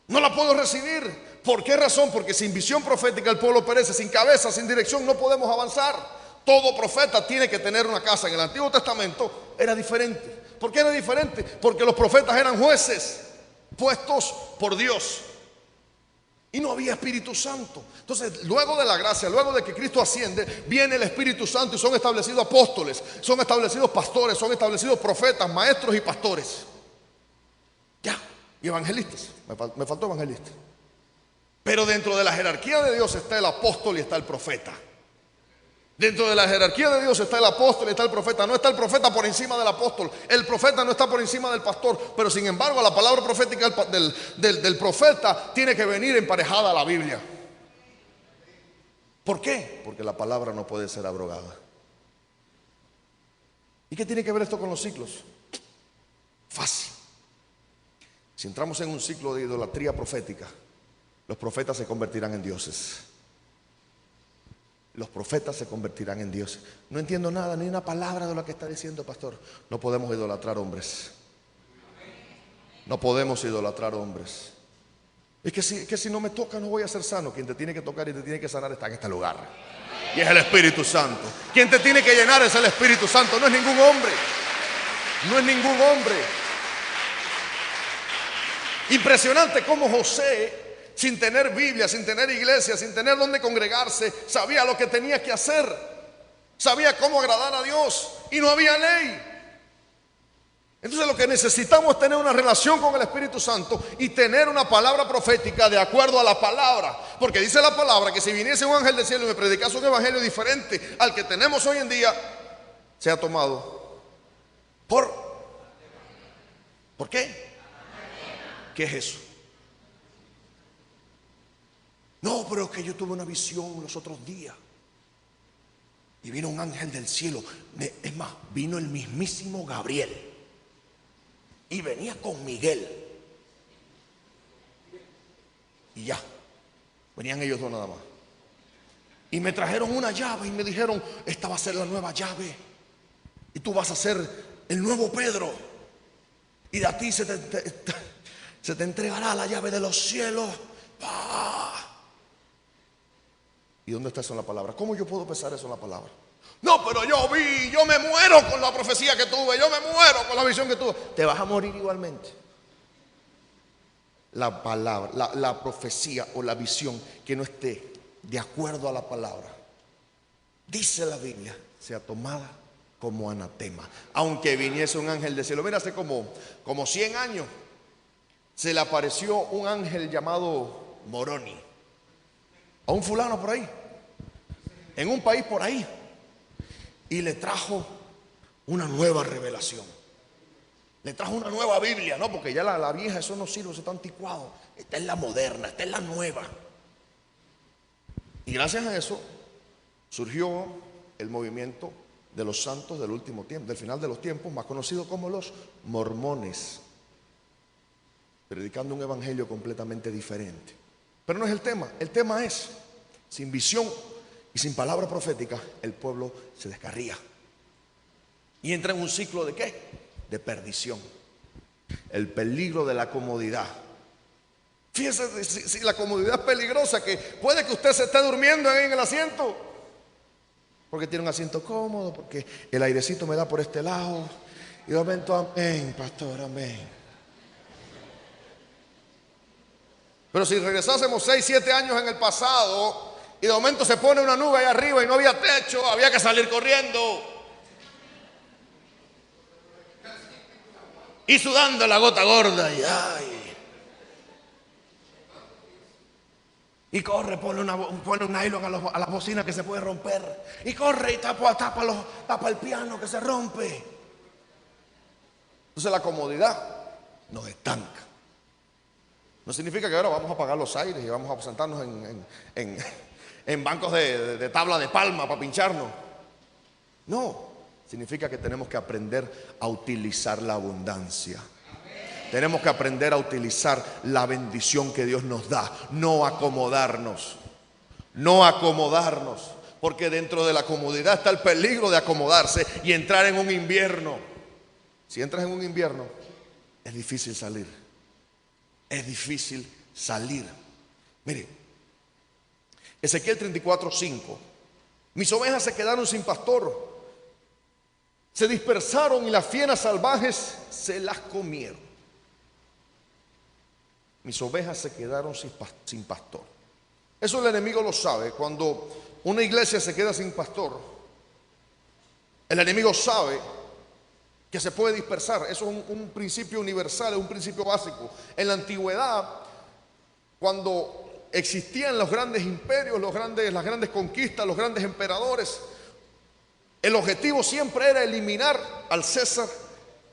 No la puedo recibir. ¿Por qué razón? Porque sin visión profética el pueblo perece. Sin cabeza, sin dirección, no podemos avanzar. Todo profeta tiene que tener una casa. En el Antiguo Testamento era diferente. ¿Por qué era diferente? Porque los profetas eran jueces puestos por Dios. Y no había Espíritu Santo. Entonces, luego de la gracia, luego de que Cristo asciende, viene el Espíritu Santo y son establecidos apóstoles, son establecidos pastores, son establecidos profetas, maestros y pastores. Ya, y evangelistas. Me faltó evangelista. Pero dentro de la jerarquía de Dios está el apóstol y está el profeta. Dentro de la jerarquía de Dios está el apóstol y está el profeta. No está el profeta por encima del apóstol. El profeta no está por encima del pastor. Pero sin embargo, la palabra profética del profeta tiene que venir emparejada a la Biblia. ¿Por qué? Porque la palabra no puede ser abrogada. ¿Y qué tiene que ver esto con los ciclos? fácil. Si entramos en un ciclo de idolatría profética, los profetas se convertirán en dioses. Los profetas se convertirán en dioses. No entiendo nada, ni una palabra de lo que está diciendo, pastor. No podemos idolatrar hombres. No podemos idolatrar hombres. Es que si no me toca no voy a ser sano. Quien te tiene que tocar y te tiene que sanar está en este lugar. Y es el Espíritu Santo. Quien te tiene que llenar es el Espíritu Santo. No es ningún hombre. No es ningún hombre. Impresionante cómo José, sin tener Biblia, sin tener iglesia, sin tener donde congregarse, sabía lo que tenía que hacer. Sabía cómo agradar a Dios y no había ley. Entonces lo que necesitamos es tener una relación con el Espíritu Santo y tener una palabra profética de acuerdo a la palabra. Porque dice la palabra que si viniese un ángel del cielo y me predicase un evangelio diferente al que tenemos hoy en día, sea tomado ¿por qué? ¿Qué es eso? No, pero es que yo tuve una visión los otros días y vino un ángel del cielo. Es más, vino el mismísimo Gabriel y venía con Miguel y ya, venían ellos dos nada más. Y me trajeron una llave y me dijeron: esta va a ser la nueva llave y tú vas a ser el nuevo Pedro, y de a ti se te entregará la llave de los cielos. ¡Pah! ¿Y dónde está eso en la palabra? ¿Cómo yo puedo pensar eso en la palabra? No, pero yo me muero con la profecía que tuve, yo me muero con la visión que tuve. Te vas a morir igualmente. La palabra, la profecía o la visión que no esté de acuerdo a la palabra, dice la Biblia, sea tomada como anatema. Aunque viniese un ángel del cielo. Mira, hace como 100 años se le apareció un ángel llamado Moroni a un fulano por ahí, en un país por ahí, y le trajo una nueva revelación. Le trajo una nueva Biblia, ¿no? Porque ya la vieja, eso no sirve, eso está anticuado. Esta es la moderna, esta es la nueva. Y gracias a eso surgió el movimiento de los santos del último tiempo, del final de los tiempos, más conocido como los mormones, predicando un evangelio completamente diferente. Pero no es el tema. El tema es, sin visión y sin palabra profética, el pueblo se descarría y entra en un ciclo ¿de qué? De perdición. El peligro de la comodidad. Fíjese si la comodidad es peligrosa, que puede que usted se esté durmiendo ahí en el asiento porque tiene un asiento cómodo, porque el airecito me da por este lado y de momento, amén, pastor, amén. Pero si regresásemos 6, 7 años en el pasado y de momento se pone una nube ahí arriba y no había techo, había que salir corriendo y sudando la gota gorda y corre, pone un nylon a la bocina que se puede romper y corre y tapa el piano que se rompe. Entonces la comodidad nos estanca. No significa que ahora vamos a apagar los aires y vamos a sentarnos en bancos de tabla de palma para pincharnos. No, significa que tenemos que aprender a utilizar la abundancia. Tenemos que aprender a utilizar la bendición que Dios nos da, no acomodarnos. No acomodarnos, porque dentro de la comodidad está el peligro de acomodarse y entrar en un invierno. Si entras en un invierno, es difícil salir. Es difícil salir. Mire, Ezequiel 34:5. Mis ovejas se quedaron sin pastor, se dispersaron y las fieras salvajes se las comieron. Mis ovejas se quedaron sin pastor. Eso el enemigo lo sabe. Cuando una iglesia se queda sin pastor, el enemigo sabe que se puede dispersar. Eso es un principio universal, es un principio básico. En la antigüedad, cuando existían los grandes imperios, las grandes conquistas, los grandes emperadores, el objetivo siempre era eliminar al César,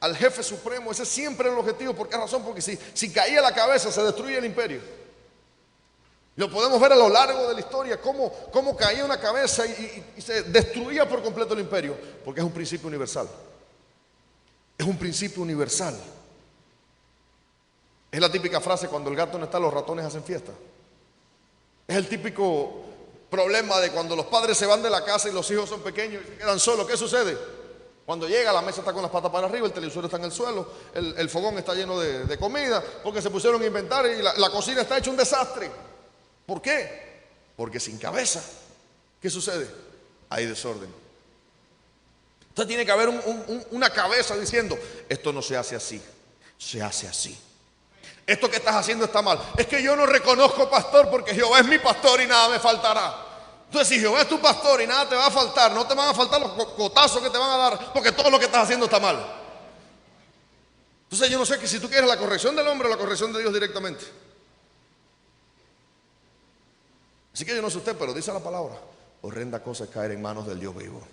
al jefe supremo. Ese siempre era el objetivo. ¿Por qué razón? Porque si caía la cabeza, se destruía el imperio. Lo podemos ver a lo largo de la historia, cómo caía una cabeza y se destruía por completo el imperio, porque es un principio universal. Es un principio universal. Es la típica frase: cuando el gato no está, los ratones hacen fiesta. Es el típico problema de cuando los padres se van de la casa y los hijos son pequeños y se quedan solos. ¿Qué sucede? Cuando llega, la mesa está con las patas para arriba, el televisor está en el suelo, el fogón está lleno de comida, porque se pusieron a inventar y la cocina está hecha un desastre. ¿Por qué? Porque sin cabeza, ¿qué sucede? Hay desorden. Entonces tiene que haber una cabeza diciendo: esto no se hace así, se hace así. Esto que estás haciendo está mal. Es que yo no reconozco pastor porque Jehová es mi pastor y nada me faltará. Entonces, si Jehová es tu pastor y nada te va a faltar, no te van a faltar los cotazos que te van a dar, porque todo lo que estás haciendo está mal. Entonces yo no sé que si tú quieres la corrección del hombre o la corrección de Dios directamente. Así que yo no sé usted, pero dice la palabra: horrenda cosa es caer en manos del Dios vivo.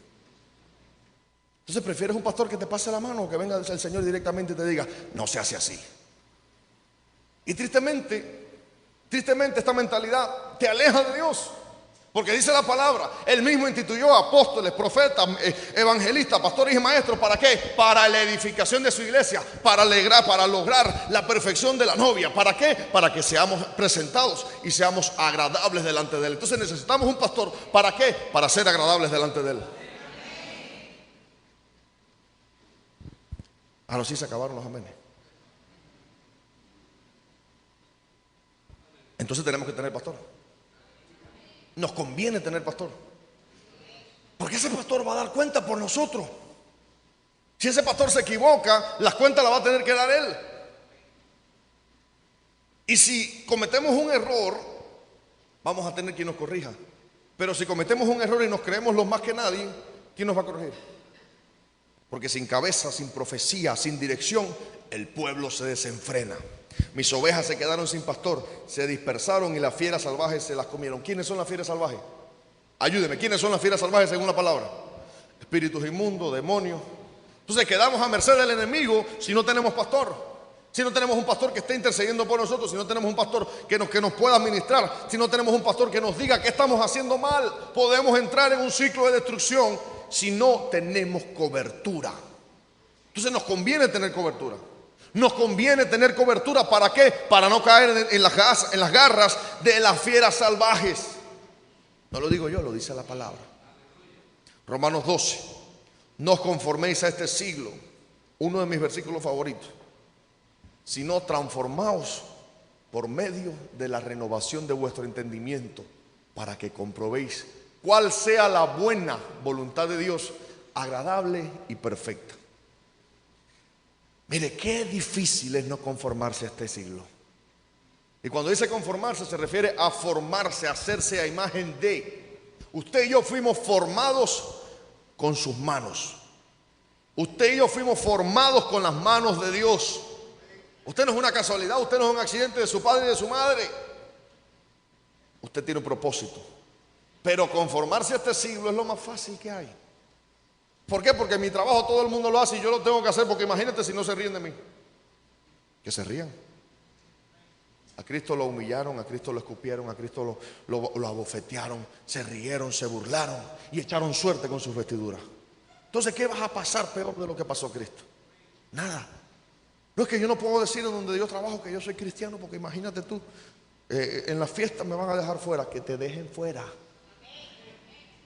Entonces, ¿prefieres un pastor que te pase la mano o que venga el Señor directamente y te diga: no se hace así? Y tristemente esta mentalidad te aleja de Dios. Porque dice la palabra: Él mismo instituyó apóstoles, profetas, evangelistas, pastores y maestros. ¿Para qué? Para la edificación de su iglesia, para lograr la perfección de la novia. ¿Para qué? Para que seamos presentados y seamos agradables delante de Él. Entonces necesitamos un pastor. ¿Para qué? Para ser agradables delante de Él. Ahora sí se acabaron los amenes. Entonces tenemos que tener pastor. Nos conviene tener pastor, porque ese pastor va a dar cuenta por nosotros. Si ese pastor se equivoca, las cuentas las va a tener que dar él. Y si cometemos un error, vamos a tener quien nos corrija. Pero si cometemos un error y nos creemos los más que nadie, ¿quién nos va a corregir? Porque sin cabeza, sin profecía, sin dirección, el pueblo se desenfrena. Mis ovejas se quedaron sin pastor, se dispersaron y las fieras salvajes se las comieron. ¿Quiénes son las fieras salvajes? Ayúdeme, ¿quiénes son las fieras salvajes según la palabra? Espíritus inmundos, demonios. Entonces quedamos a merced del enemigo si no tenemos pastor. Si no tenemos un pastor que esté intercediendo por nosotros, si no tenemos un pastor que nos pueda administrar, si no tenemos un pastor que nos diga que estamos haciendo mal, podemos entrar en un ciclo de destrucción si no tenemos cobertura. Entonces nos conviene tener cobertura. Nos conviene tener cobertura. ¿Para qué? Para no caer en las garras de las fieras salvajes. No lo digo yo, lo dice la palabra. Romanos 12. No os conforméis a este siglo, uno de mis versículos favoritos, sino transformaos por medio de la renovación de vuestro entendimiento, para que comprobéis cuál sea la buena voluntad de Dios, agradable y perfecta. Mire, qué difícil es no conformarse a este siglo. Y cuando dice conformarse, se refiere a formarse, a hacerse a imagen de. Usted y yo fuimos formados con sus manos. Usted y yo fuimos formados con las manos de Dios. Usted no es una casualidad, usted no es un accidente de su padre y de su madre. Usted tiene un propósito. Pero conformarse a este siglo es lo más fácil que hay. ¿Por qué? Porque mi trabajo todo el mundo lo hace y yo lo tengo que hacer, porque imagínate si no se ríen de mí. Que se rían. A Cristo lo humillaron, a Cristo lo escupieron, a Cristo lo abofetearon, se rieron, se burlaron y echaron suerte con sus vestiduras. Entonces, ¿qué vas a pasar peor de lo que pasó Cristo? Nada. No es que yo no puedo decir en donde yo trabajo que yo soy cristiano, porque imagínate tú, en las fiestas me van a dejar fuera. Que te dejen fuera.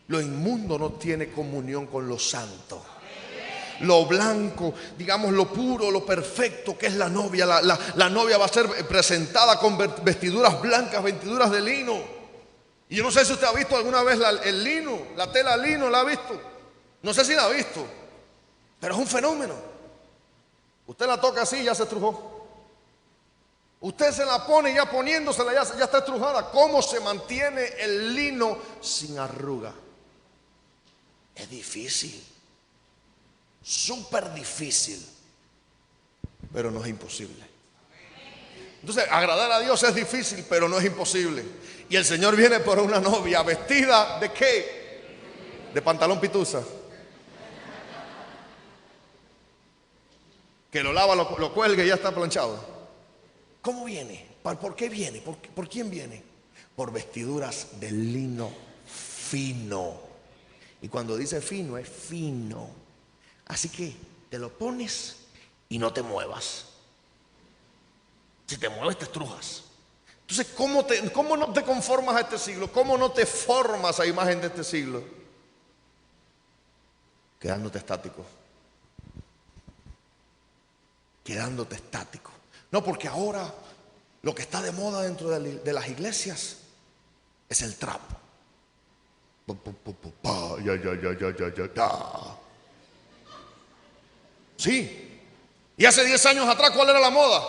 Lo inmundo no tiene comunión con lo santo. Lo blanco, digamos lo puro, lo perfecto, que es la novia. La novia va a ser presentada con vestiduras blancas, vestiduras de lino. Y yo no sé si usted ha visto alguna vez el lino, la tela lino, ¿la ha visto? No sé si la ha visto, pero es un fenómeno. Usted la toca así y ya se estrujó. Usted se la pone y ya poniéndosela ya está estrujada. ¿Cómo se mantiene el lino sin arruga? Es difícil, súper difícil, pero no es imposible. Entonces, agradar a Dios es difícil, pero no es imposible. Y el Señor viene por una novia vestida ¿de qué? De pantalón pituza, que lo lava, lo cuelga y ya está planchado. ¿Cómo viene? ¿Por qué viene? ¿Por quién viene? Por vestiduras de lino fino. Y cuando dice fino, es fino. Así que te lo pones y no te muevas. Si te mueves, te estrujas. Entonces, ¿cómo no te conformas a este siglo? ¿Cómo no te formas a imagen de este siglo? Quedándote estático. Quedándote estático. No, porque ahora lo que está de moda dentro de las iglesias es el trap. Sí. Y hace 10 años atrás, ¿cuál era la moda?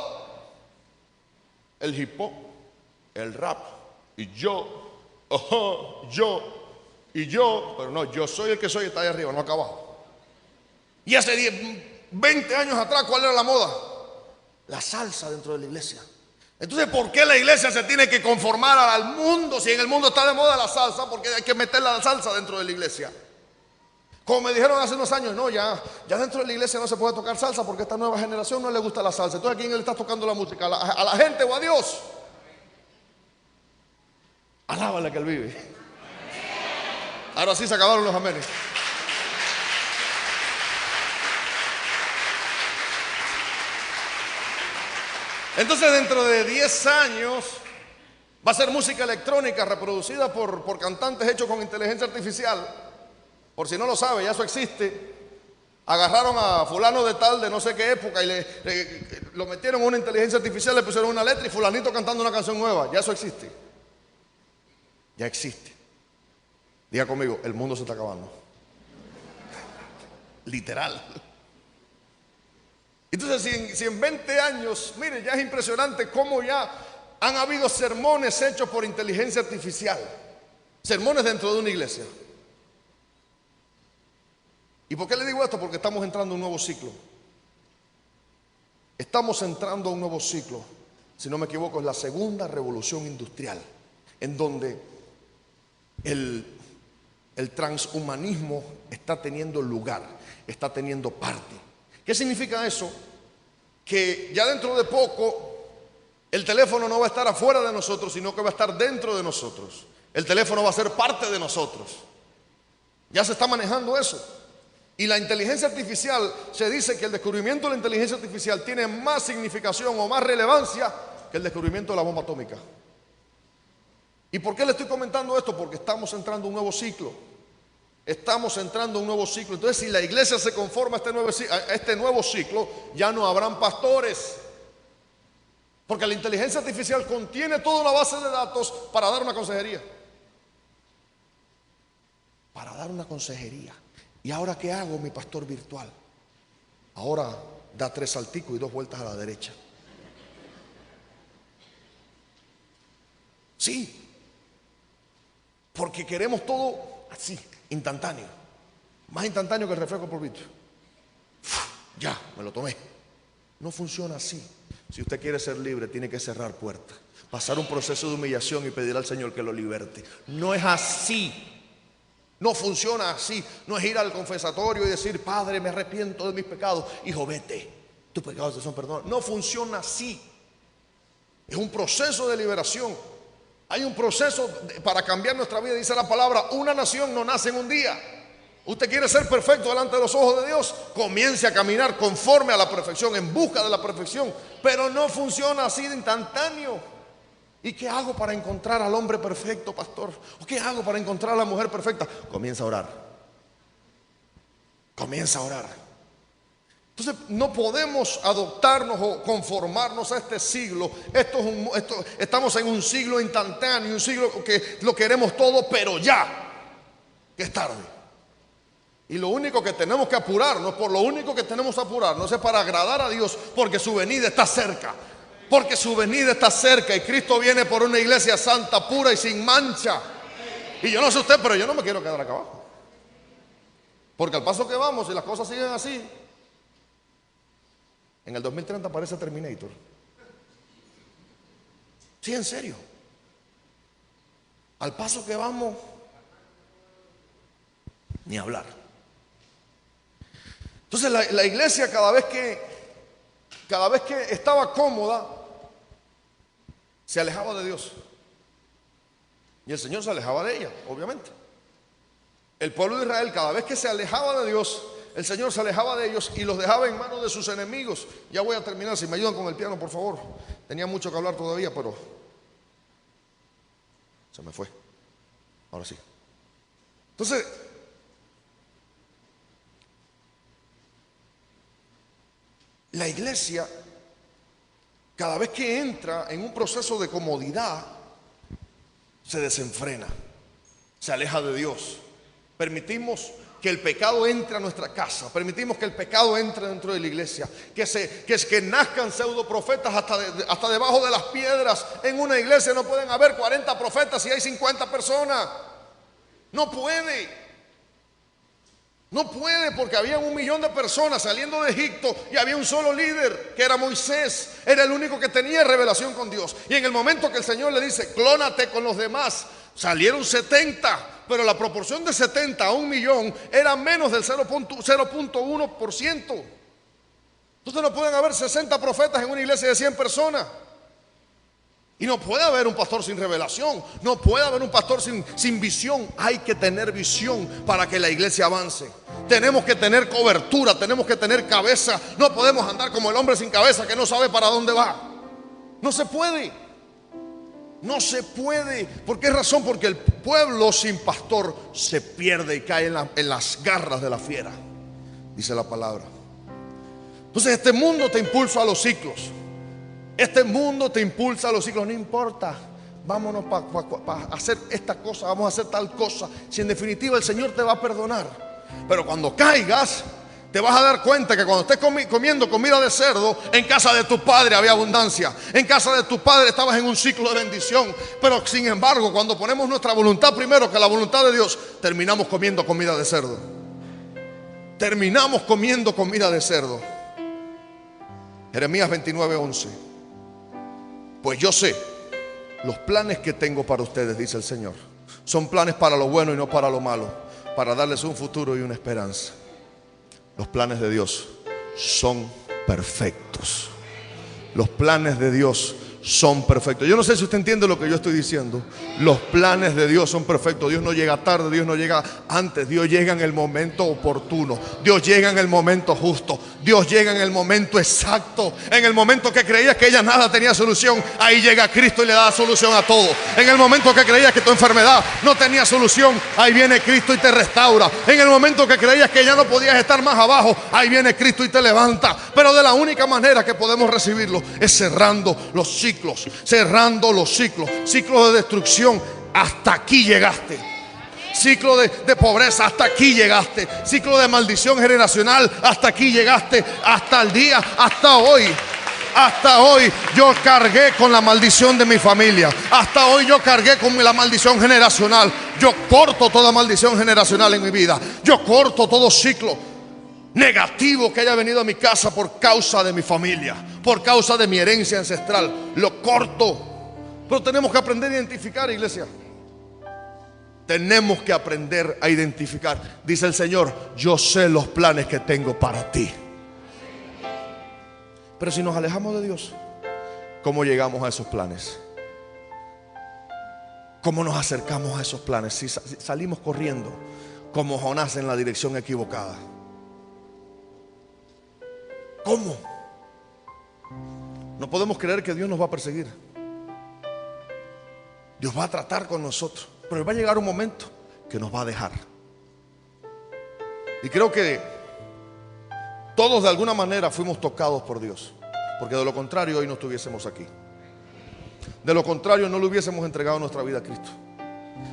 El hip hop, el rap. Y yo, pero no, yo soy el que soy, está ahí arriba, no acá abajo. Y hace 20 años atrás, ¿cuál era la moda? La salsa dentro de la iglesia. Entonces, ¿por qué la iglesia se tiene que conformar al mundo? Si en el mundo está de moda la salsa, ¿por qué hay que meter la salsa dentro de la iglesia? Como me dijeron hace unos años, no, ya dentro de la iglesia no se puede tocar salsa porque a esta nueva generación no le gusta la salsa. Entonces, ¿a quién le está tocando la música? ¿A la gente o a Dios? Alábale que Él vive. Ahora sí se acabaron los amenes. Entonces, dentro de 10 años va a ser música electrónica reproducida por cantantes hechos con inteligencia artificial. Por si no lo sabe, ya eso existe. Agarraron a fulano de tal de no sé qué época y lo metieron en una inteligencia artificial, le pusieron una letra y fulanito cantando una canción nueva. Ya eso existe. Ya existe. Diga conmigo, el mundo se está acabando. Literal. Entonces, si en 20 años, mire, ya es impresionante cómo ya han habido sermones hechos por inteligencia artificial. Sermones dentro de una iglesia. ¿Y por qué le digo esto? Porque estamos entrando a un nuevo ciclo. Estamos entrando a un nuevo ciclo. Si no me equivoco, es la segunda revolución industrial, en donde el transhumanismo está teniendo lugar, está teniendo parte. ¿Qué significa eso? Que ya dentro de poco el teléfono no va a estar afuera de nosotros, sino que va a estar dentro de nosotros. El teléfono va a ser parte de nosotros. Ya se está manejando eso. Y la inteligencia artificial, se dice que el descubrimiento de la inteligencia artificial tiene más significación o más relevancia que el descubrimiento de la bomba atómica. ¿Y por qué le estoy comentando esto? Porque estamos entrando a un nuevo ciclo. Estamos entrando a un nuevo ciclo. Entonces, si la iglesia se conforma a este nuevo ciclo, ya no habrán pastores. Porque la inteligencia artificial contiene toda una base de datos para dar una consejería. Para dar una consejería. ¿Y ahora qué hago, mi pastor virtual? Ahora da 3 salticos y 2 vueltas a la derecha. Sí. Porque queremos todo así, instantáneo. Más instantáneo que el refresco por litro. Ya, me lo tomé. No funciona así. Si usted quiere ser libre, tiene que cerrar puertas, pasar un proceso de humillación y pedir al Señor que lo liberte. No es así. No funciona así. No es ir al confesatorio y decir, Padre, me arrepiento de mis pecados. Hijo, vete, tus pecados te son perdonados. No funciona así. Es un proceso de liberación. Hay un proceso para cambiar nuestra vida. Dice la palabra, una nación no nace en un día. Usted quiere ser perfecto delante de los ojos de Dios, comience a caminar conforme a la perfección, en busca de la perfección. Pero no funciona así de instantáneo. ¿Y qué hago para encontrar al hombre perfecto, pastor? ¿O qué hago para encontrar a la mujer perfecta? Comienza a orar. Comienza a orar. Entonces no podemos adoptarnos o conformarnos a este siglo. Estamos en un siglo instantáneo, un siglo que lo queremos todo, pero ya, que es tarde. Y lo único que tenemos que apurarnos, por lo único que tenemos que apurarnos es para agradar a Dios, porque su venida está cerca. Porque su venida está cerca y Cristo viene por una iglesia santa, pura y sin mancha. Y yo no sé usted, pero yo no me quiero quedar acá abajo. Porque al paso que vamos, si las cosas siguen así, en el 2030 aparece Terminator. Sí, en serio. Al paso que vamos, ni hablar. Entonces la iglesia cada vez que estaba cómoda, se alejaba de Dios. Y el Señor se alejaba de ella, obviamente. El pueblo de Israel, cada vez que se alejaba de Dios, el Señor se alejaba de ellos y los dejaba en manos de sus enemigos. Ya voy a terminar, si me ayudan con el piano, por favor. Tenía mucho que hablar todavía, pero se me fue. Ahora sí. Entonces, la iglesia, cada vez que entra en un proceso de comodidad, se desenfrena, se aleja de Dios. Permitimos que el pecado entre a nuestra casa, permitimos que el pecado entre dentro de la iglesia, que nazcan pseudoprofetas hasta debajo de las piedras. En una iglesia no pueden haber 40 profetas si hay 50 personas. No puede, porque había 1 millón de personas saliendo de Egipto y había un solo líder, que era Moisés. Era el único que tenía revelación con Dios. Y en el momento que el Señor le dice, clónate con los demás, salieron 70. Pero la proporción de 70 a 1 millón era menos del 0.1%. Entonces no pueden haber 60 profetas en una iglesia de 100 personas. Y no puede haber un pastor sin revelación. No puede haber un pastor sin visión. Hay que tener visión para que la iglesia avance. Tenemos que tener cobertura, tenemos que tener cabeza. No podemos andar como el hombre sin cabeza que no sabe para dónde va. No se puede. No se puede. ¿Por qué razón? Porque el pueblo sin pastor se pierde y cae en las garras de la fiera, dice la palabra. Entonces este mundo te impulsa a los ciclos. Este mundo te impulsa a los ciclos. No importa, vámonos para hacer esta cosa, vamos a hacer tal cosa. Si en definitiva el Señor te va a perdonar. Pero cuando caigas, te vas a dar cuenta que cuando estés comiendo comida de cerdo, en casa de tu padre había abundancia. En casa de tu padre estabas en un ciclo de bendición. Pero sin embargo, cuando ponemos nuestra voluntad primero que la voluntad de Dios, terminamos comiendo comida de cerdo. Terminamos comiendo comida de cerdo. Jeremías 29:11. Pues yo sé los planes que tengo para ustedes, dice el Señor. Son planes para lo bueno y no para lo malo, para darles un futuro y una esperanza. Los planes de Dios son perfectos. Los planes de Dios son perfectos. Yo no sé si usted entiende lo que yo estoy diciendo. Los planes de Dios son perfectos. Dios no llega tarde, Dios no llega antes. Dios llega en el momento oportuno. Dios llega en el momento justo. Dios llega en el momento exacto. En el momento que creías que ella nada tenía solución, ahí llega Cristo y le da solución a todo. En el momento que creías que tu enfermedad no tenía solución, ahí viene Cristo y te restaura. En el momento que creías que ya no podías estar más abajo, ahí viene Cristo y te levanta. Pero de la única manera que podemos recibirlo es cerrando los ciclos. Cerrando los ciclos. Ciclos de destrucción. Hasta aquí llegaste. Ciclo de pobreza. Hasta aquí llegaste. Ciclo de maldición generacional. Hasta aquí llegaste. Hasta el día. Hasta hoy. Hasta hoy yo cargué con la maldición de mi familia. Hasta hoy yo cargué con la maldición generacional. Yo corto toda maldición generacional en mi vida. Yo corto todo ciclo negativo que haya venido a mi casa por causa de mi familia, por causa de mi herencia ancestral. Lo corto. Pero tenemos que aprender a identificar, iglesia. Tenemos que aprender a identificar. Dice el Señor, yo sé los planes que tengo para ti. Pero si nos alejamos de Dios, ¿cómo llegamos a esos planes? ¿Cómo nos acercamos a esos planes? Si salimos corriendo como Jonás en la dirección equivocada. ¿Cómo? No podemos creer que Dios nos va a perseguir. Dios va a tratar con nosotros, pero va a llegar un momento que nos va a dejar. Y creo que todos de alguna manera fuimos tocados por Dios, porque de lo contrario hoy no estuviésemos aquí. De lo contrario no le hubiésemos entregado nuestra vida a Cristo.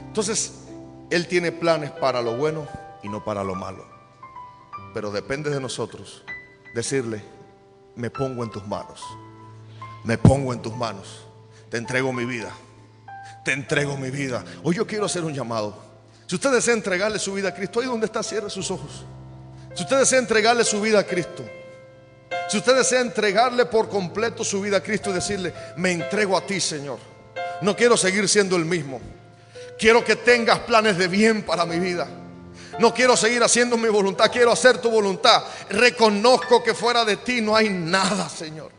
Entonces Él tiene planes para lo bueno y no para lo malo. Pero depende de nosotros decirle, me pongo en tus manos. Me pongo en tus manos. Te entrego mi vida. Te entrego mi vida. Hoy yo quiero hacer un llamado. Si usted desea entregarle su vida a Cristo, ahí donde está, cierre sus ojos. Si usted desea entregarle su vida a Cristo, si usted desea entregarle por completo su vida a Cristo y decirle, me entrego a ti, Señor. No quiero seguir siendo el mismo. Quiero que tengas planes de bien para mi vida. No quiero seguir haciendo mi voluntad, quiero hacer tu voluntad. Reconozco que fuera de ti no hay nada, Señor.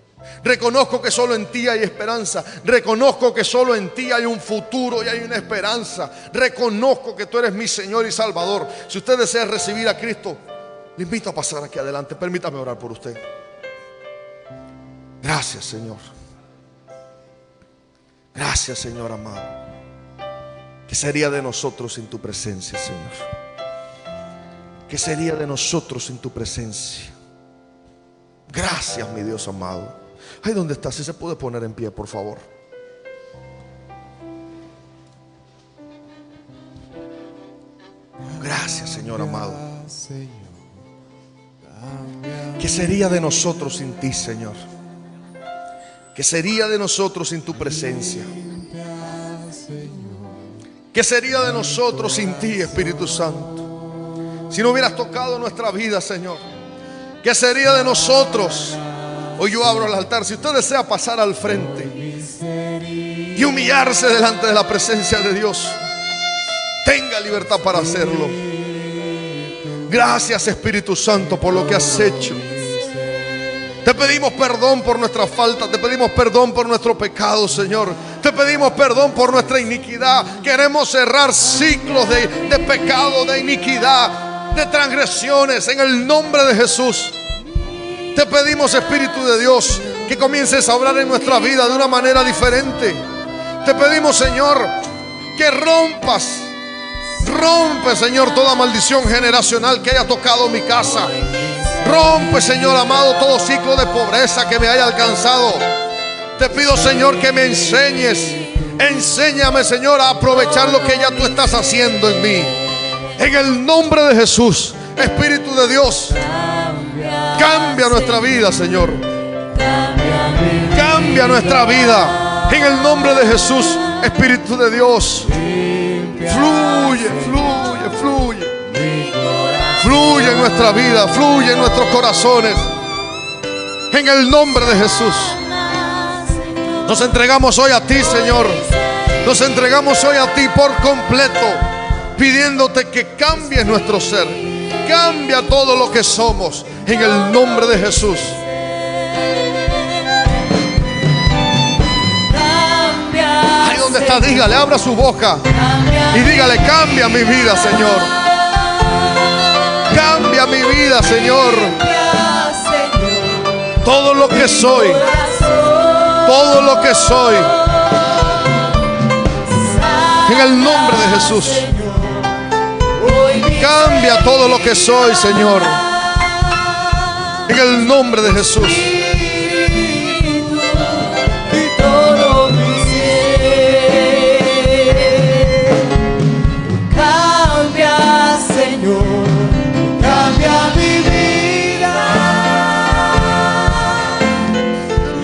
Reconozco que solo en ti hay esperanza. Reconozco que solo en ti hay un futuro y hay una esperanza. Reconozco que tú eres mi Señor y Salvador. Si usted desea recibir a Cristo, le invito a pasar aquí adelante. Permítame orar por usted. Gracias, Señor. Gracias, Señor amado. ¿Qué sería de nosotros sin tu presencia, Señor? ¿Qué sería de nosotros sin tu presencia? Gracias, mi Dios amado. Ahí donde está, si se puede poner en pie, por favor. Gracias, Señor amado. ¿Qué sería de nosotros sin ti, Señor? ¿Qué sería de nosotros sin tu presencia? ¿Qué sería de nosotros sin ti, Espíritu Santo? Si no hubieras tocado nuestra vida, Señor. ¿Qué sería de nosotros? Hoy yo abro el altar. Si usted desea pasar al frente y humillarse delante de la presencia de Dios, tenga libertad para hacerlo. Gracias, Espíritu Santo, por lo que has hecho. Te pedimos perdón por nuestra falta. Te pedimos perdón por nuestro pecado, Señor. Te pedimos perdón por nuestra iniquidad. Queremos cerrar ciclos de pecado, de iniquidad, de transgresiones en el nombre de Jesús. Te pedimos, Espíritu de Dios, que comiences a obrar en nuestra vida de una manera diferente. Te pedimos, Señor, que rompe, Señor, toda maldición generacional que haya tocado mi casa. Rompe, Señor amado, todo ciclo de pobreza que me haya alcanzado. Te pido, Señor, que me enseñes. Enséñame, Señor, a aprovechar lo que ya tú estás haciendo en mí. En el nombre de Jesús, Espíritu de Dios, cambia nuestra vida, Señor. Cambia nuestra vida. En el nombre de Jesús, Espíritu de Dios. Fluye, fluye, fluye. Fluye en nuestra vida, fluye en nuestros corazones. En el nombre de Jesús. Nos entregamos hoy a ti, Señor. Nos entregamos hoy a ti por completo, pidiéndote que cambies nuestro ser. Cambia todo lo que somos. En el nombre de Jesús. Ahí donde está, dígale, abra su boca y dígale: cambia mi vida, Señor. Cambia mi vida, Señor. Todo lo que soy, todo lo que soy, en el nombre de Jesús. Cambia todo lo que soy, Señor, en el nombre de Jesús.
Cambia, Señor. Cambia mi vida,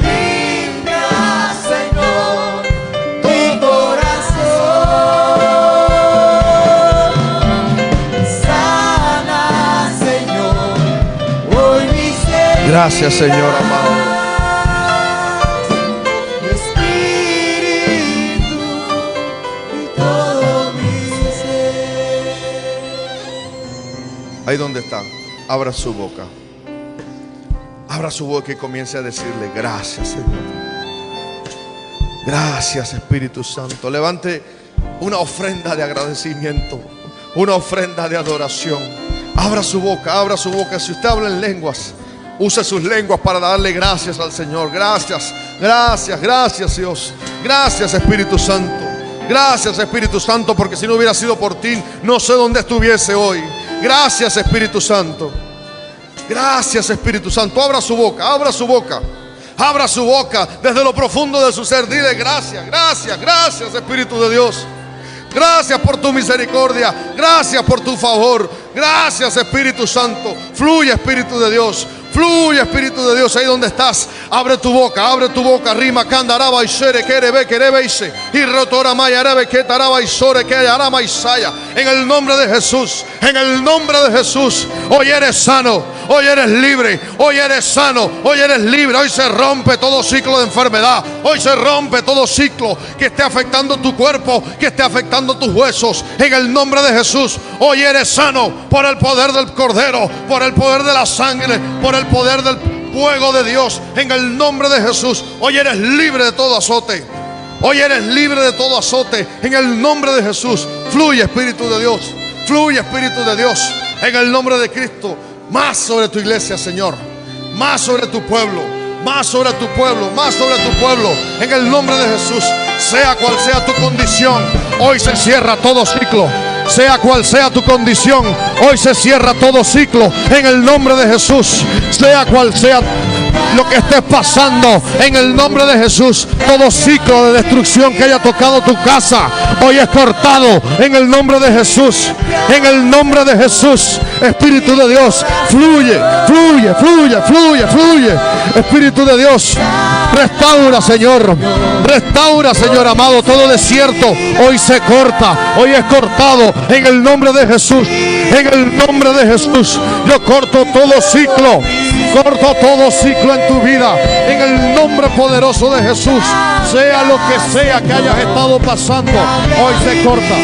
limpia, Señor, mi corazón, sana, Señor, hoy mi ser.
Gracias, Señor amado.
Mi espíritu y todo mi ser.
Ahí donde está, abra su boca. Abra su boca y comience a decirle: gracias, Señor. Gracias, Espíritu Santo. Levante una ofrenda de agradecimiento, una ofrenda de adoración. Abra su boca, abra su boca. Si usted habla en lenguas, use sus lenguas para darle gracias al Señor. Gracias, gracias, gracias, Dios. Gracias, Espíritu Santo. Gracias, Espíritu Santo, porque si no hubiera sido por ti, no sé dónde estuviese hoy. Gracias, Espíritu Santo. Gracias, Espíritu Santo. Abra su boca, abra su boca. Abra su boca desde lo profundo de su ser. Dile: gracias, gracias, gracias, Espíritu de Dios. Gracias por tu misericordia. Gracias por tu favor. Gracias, Espíritu Santo. Fluye, Espíritu de Dios. Fluye, Espíritu de Dios, ahí donde estás. Abre tu boca, abre tu boca. Rima candaraba y sere querebe querebe ise. Y rotora mayarebe que taraba y sore que arama y saya. En el nombre de Jesús, en el nombre de Jesús. Hoy eres sano, hoy eres libre, hoy eres sano, hoy eres libre. Hoy se rompe todo ciclo de enfermedad. Hoy se rompe todo ciclo que esté afectando tu cuerpo, que esté afectando tus huesos. En el nombre de Jesús, hoy eres sano por el poder del Cordero, por el poder de la sangre, por el poder del fuego de Dios. En el nombre de Jesús, hoy eres libre de todo azote. Hoy eres libre de todo azote. En el nombre de Jesús, fluye, Espíritu de Dios. Fluye, Espíritu de Dios. En el nombre de Cristo, más sobre tu iglesia, Señor. Más sobre tu pueblo. más sobre tu pueblo, más sobre tu pueblo. En el nombre de Jesús, sea cual sea tu condición, hoy se cierra todo ciclo. Sea cual sea tu condición, hoy se cierra todo ciclo en el nombre de Jesús. Sea cual sea lo que estés pasando, en el nombre de Jesús, todo ciclo de destrucción que haya tocado tu casa, hoy es cortado en el nombre de Jesús. En el nombre de Jesús, Espíritu de Dios, fluye, fluye, fluye, fluye, fluye. Espíritu de Dios, restaura, Señor. Restaura, Señor amado, todo desierto hoy se corta, hoy es cortado en el nombre de Jesús. En el nombre de Jesús, yo corto todo ciclo. Corto todo ciclo en tu vida. En el nombre poderoso de Jesús. Sea lo que sea que hayas estado pasando, hoy se corta.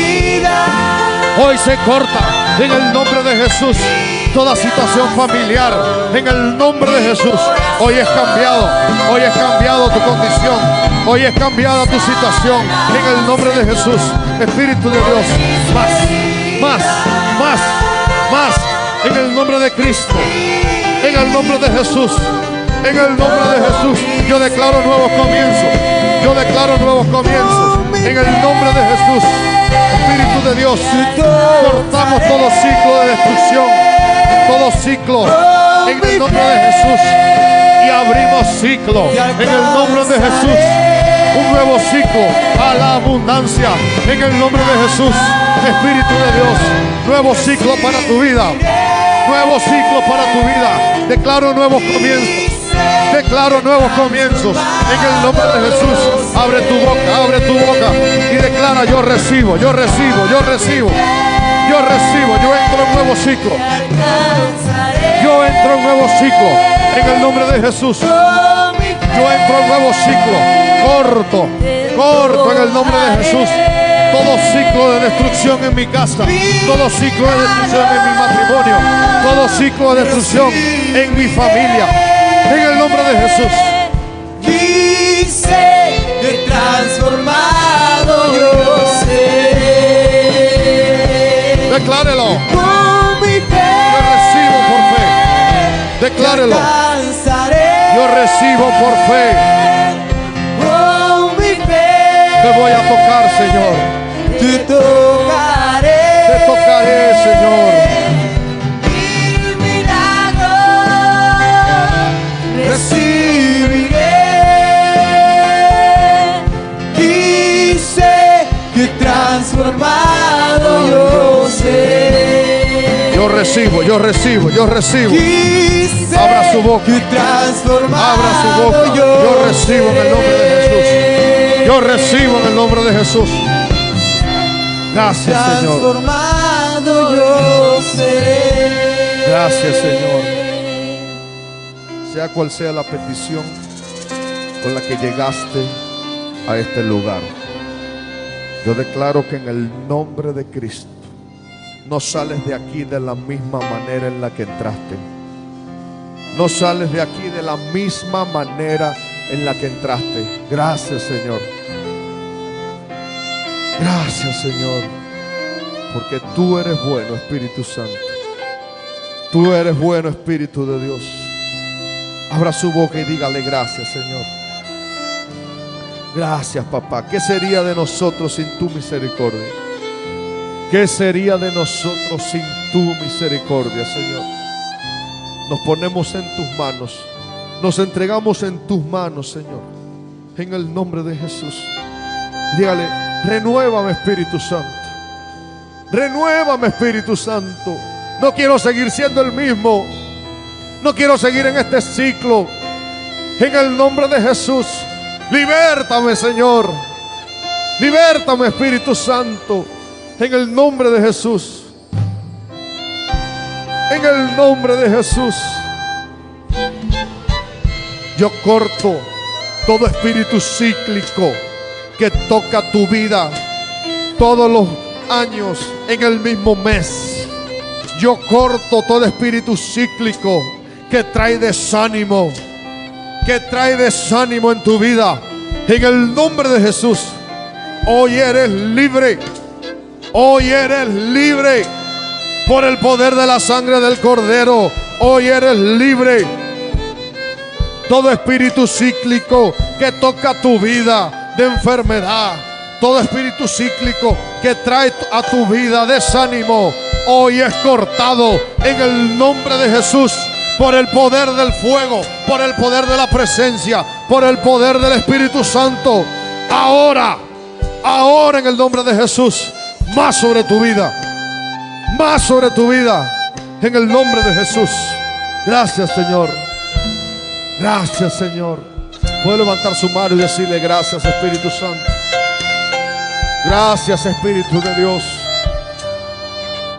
Hoy se corta. En el nombre de Jesús. Toda situación familiar, en el nombre de Jesús, hoy es cambiado. Hoy es cambiado tu condición. Hoy es cambiada tu situación. En el nombre de Jesús. Espíritu de Dios. Más. En el nombre de Cristo. En el nombre de Jesús. En el nombre de Jesús. Yo declaro nuevos comienzos. Yo declaro nuevos comienzos. En el nombre de Jesús. Espíritu de Dios. Cortamos todo ciclo de destrucción. Todo ciclo. En el nombre de Jesús. Y abrimos ciclo. En el nombre de Jesús. Un nuevo ciclo a la abundancia. En el nombre de Jesús. Espíritu de Dios. Nuevo ciclo para tu vida. Nuevo ciclo para tu vida. Declaro nuevos comienzos. Declaro nuevos comienzos. En el nombre de Jesús. Abre tu boca y declara: yo recibo, yo recibo, yo recibo. Yo recibo, yo entro en un nuevo ciclo. Yo entro en un nuevo ciclo. En el nombre de Jesús. Yo entro en un nuevo ciclo. Corto en el nombre de Jesús. Todo ciclo de destrucción en mi casa, todo ciclo de destrucción en mi matrimonio, todo ciclo de destrucción en mi familia, en el nombre de Jesús.
Dice que transformado yo sé.
Declárelo.
Con mi fe
Yo recibo por fe. Declárelo. Yo recibo por fe.
Con mi fe
Te voy a tocar, Señor.
te tocaré.
Te tocaré, Señor.
El milagro recibiré. Dice que transformado yo sé.
Yo recibo, yo recibo, yo recibo.
Dice
Abra su boca.
que transformado
Abra su boca. Yo recibo en el nombre de Jesús. Yo recibo en el nombre de Jesús. Gracias, Señor.
Transformado yo seré.
Gracias, Señor. Sea cual sea la petición con la que llegaste a este lugar, yo declaro que en el nombre de Cristo no sales de aquí de la misma manera en la que entraste. No sales de aquí de la misma manera en la que entraste. Gracias, Señor. Gracias, Señor, porque tú eres bueno, Espíritu Santo. Tú eres bueno, Espíritu de Dios. Abra su boca y dígale: gracias, Señor. Gracias, papá. ¿Qué sería de nosotros sin tu misericordia? ¿Qué sería de nosotros sin tu misericordia, Señor? Nos ponemos en tus manos. Nos entregamos en tus manos, Señor. En el nombre de Jesús. Dígale: renuévame, Espíritu Santo. Renuévame, Espíritu Santo. No quiero seguir siendo el mismo. No quiero seguir en este ciclo. En el nombre de Jesús. Libértame, Señor. Libértame, Espíritu Santo. En el nombre de Jesús. En el nombre de Jesús. Yo corto todo espíritu cíclico que toca tu vida todos los años en el mismo mes. Yo corto todo espíritu cíclico que trae desánimo, en tu vida. En el nombre de Jesús. Hoy eres libre. Hoy eres libre por el poder de la sangre del Cordero. Hoy eres libre. todo espíritu cíclico que toca tu vida de enfermedad, todo espíritu cíclico que trae a tu vida desánimo, hoy es cortado en el nombre de Jesús, por el poder del fuego, por el poder de la presencia, por el poder del Espíritu Santo. Ahora en el nombre de Jesús, más sobre tu vida, más sobre tu vida, en el nombre de Jesús. Gracias, Señor. Gracias, Señor. Puede levantar su mano y decirle: gracias, Espíritu Santo. Gracias, Espíritu de Dios.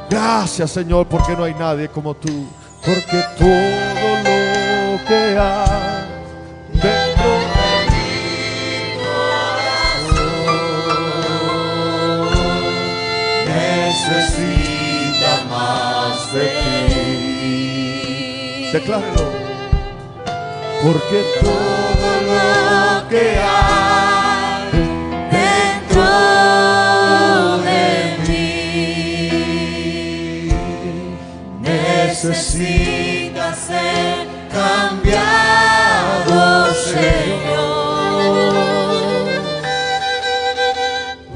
Gracias, Señor, porque no hay nadie como tú. Porque todo lo que hay dentro de mi corazón necesita más de ti. Declárelo. Porque todo lo que hay dentro de mí necesita ser cambiado, Señor.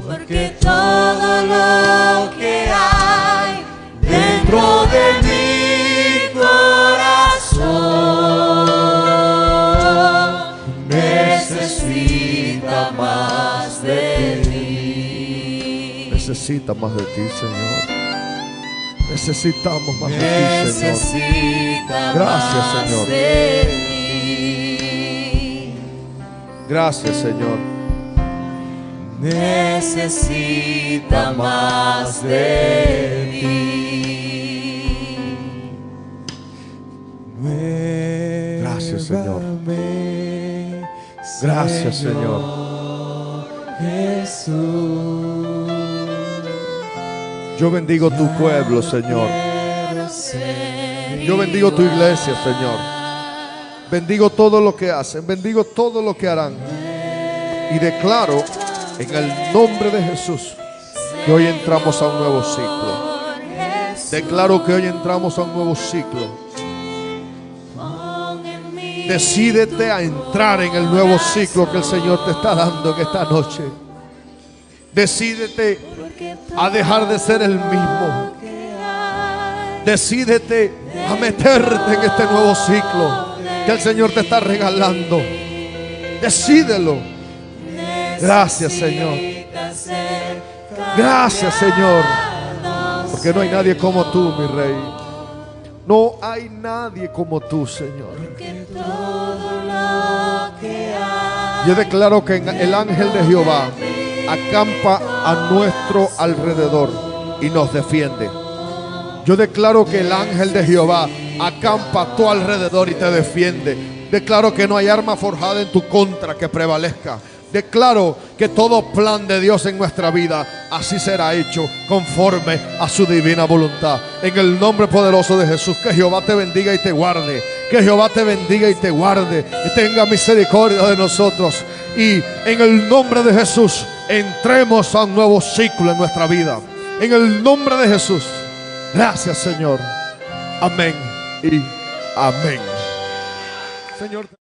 Porque todo lo que hay dentro de mi corazón necesita más de ti. Necesita más de ti, Señor. Necesitamos más de ti, Señor. Gracias, Señor. Gracias, Señor. Necesita más de ti. Gracias, Señor. Gracias, Señor.
Jesús.
Yo bendigo tu pueblo, Señor. Yo bendigo tu iglesia, Señor. Bendigo todo lo que hacen, bendigo todo lo que harán. Y declaro en el nombre de Jesús que hoy entramos a un nuevo ciclo. Declaro que hoy entramos a un nuevo ciclo. Decídete a entrar en el nuevo ciclo que el Señor te está dando en esta noche. Decídete a dejar de ser el mismo. Decídete a meterte en este nuevo ciclo que el Señor te está regalando. Decídelo. Gracias, Señor. Gracias, Señor. Porque no hay nadie como tú, mi Rey. No hay nadie como tú, Señor. Yo declaro que el ángel de Jehová acampa a nuestro alrededor y nos defiende. Yo declaro que el ángel de Jehová acampa a tu alrededor y te defiende. Declaro que no hay arma forjada en tu contra que prevalezca. Declaro que todo plan de Dios en nuestra vida así será hecho conforme a su divina voluntad. En el nombre poderoso de Jesús, que Jehová te bendiga y te guarde. Que Jehová te bendiga y te guarde y tenga misericordia de nosotros. Y en el nombre de Jesús entremos a un nuevo ciclo en nuestra vida. En el nombre de Jesús. Gracias, Señor. Amén y amén. Señor.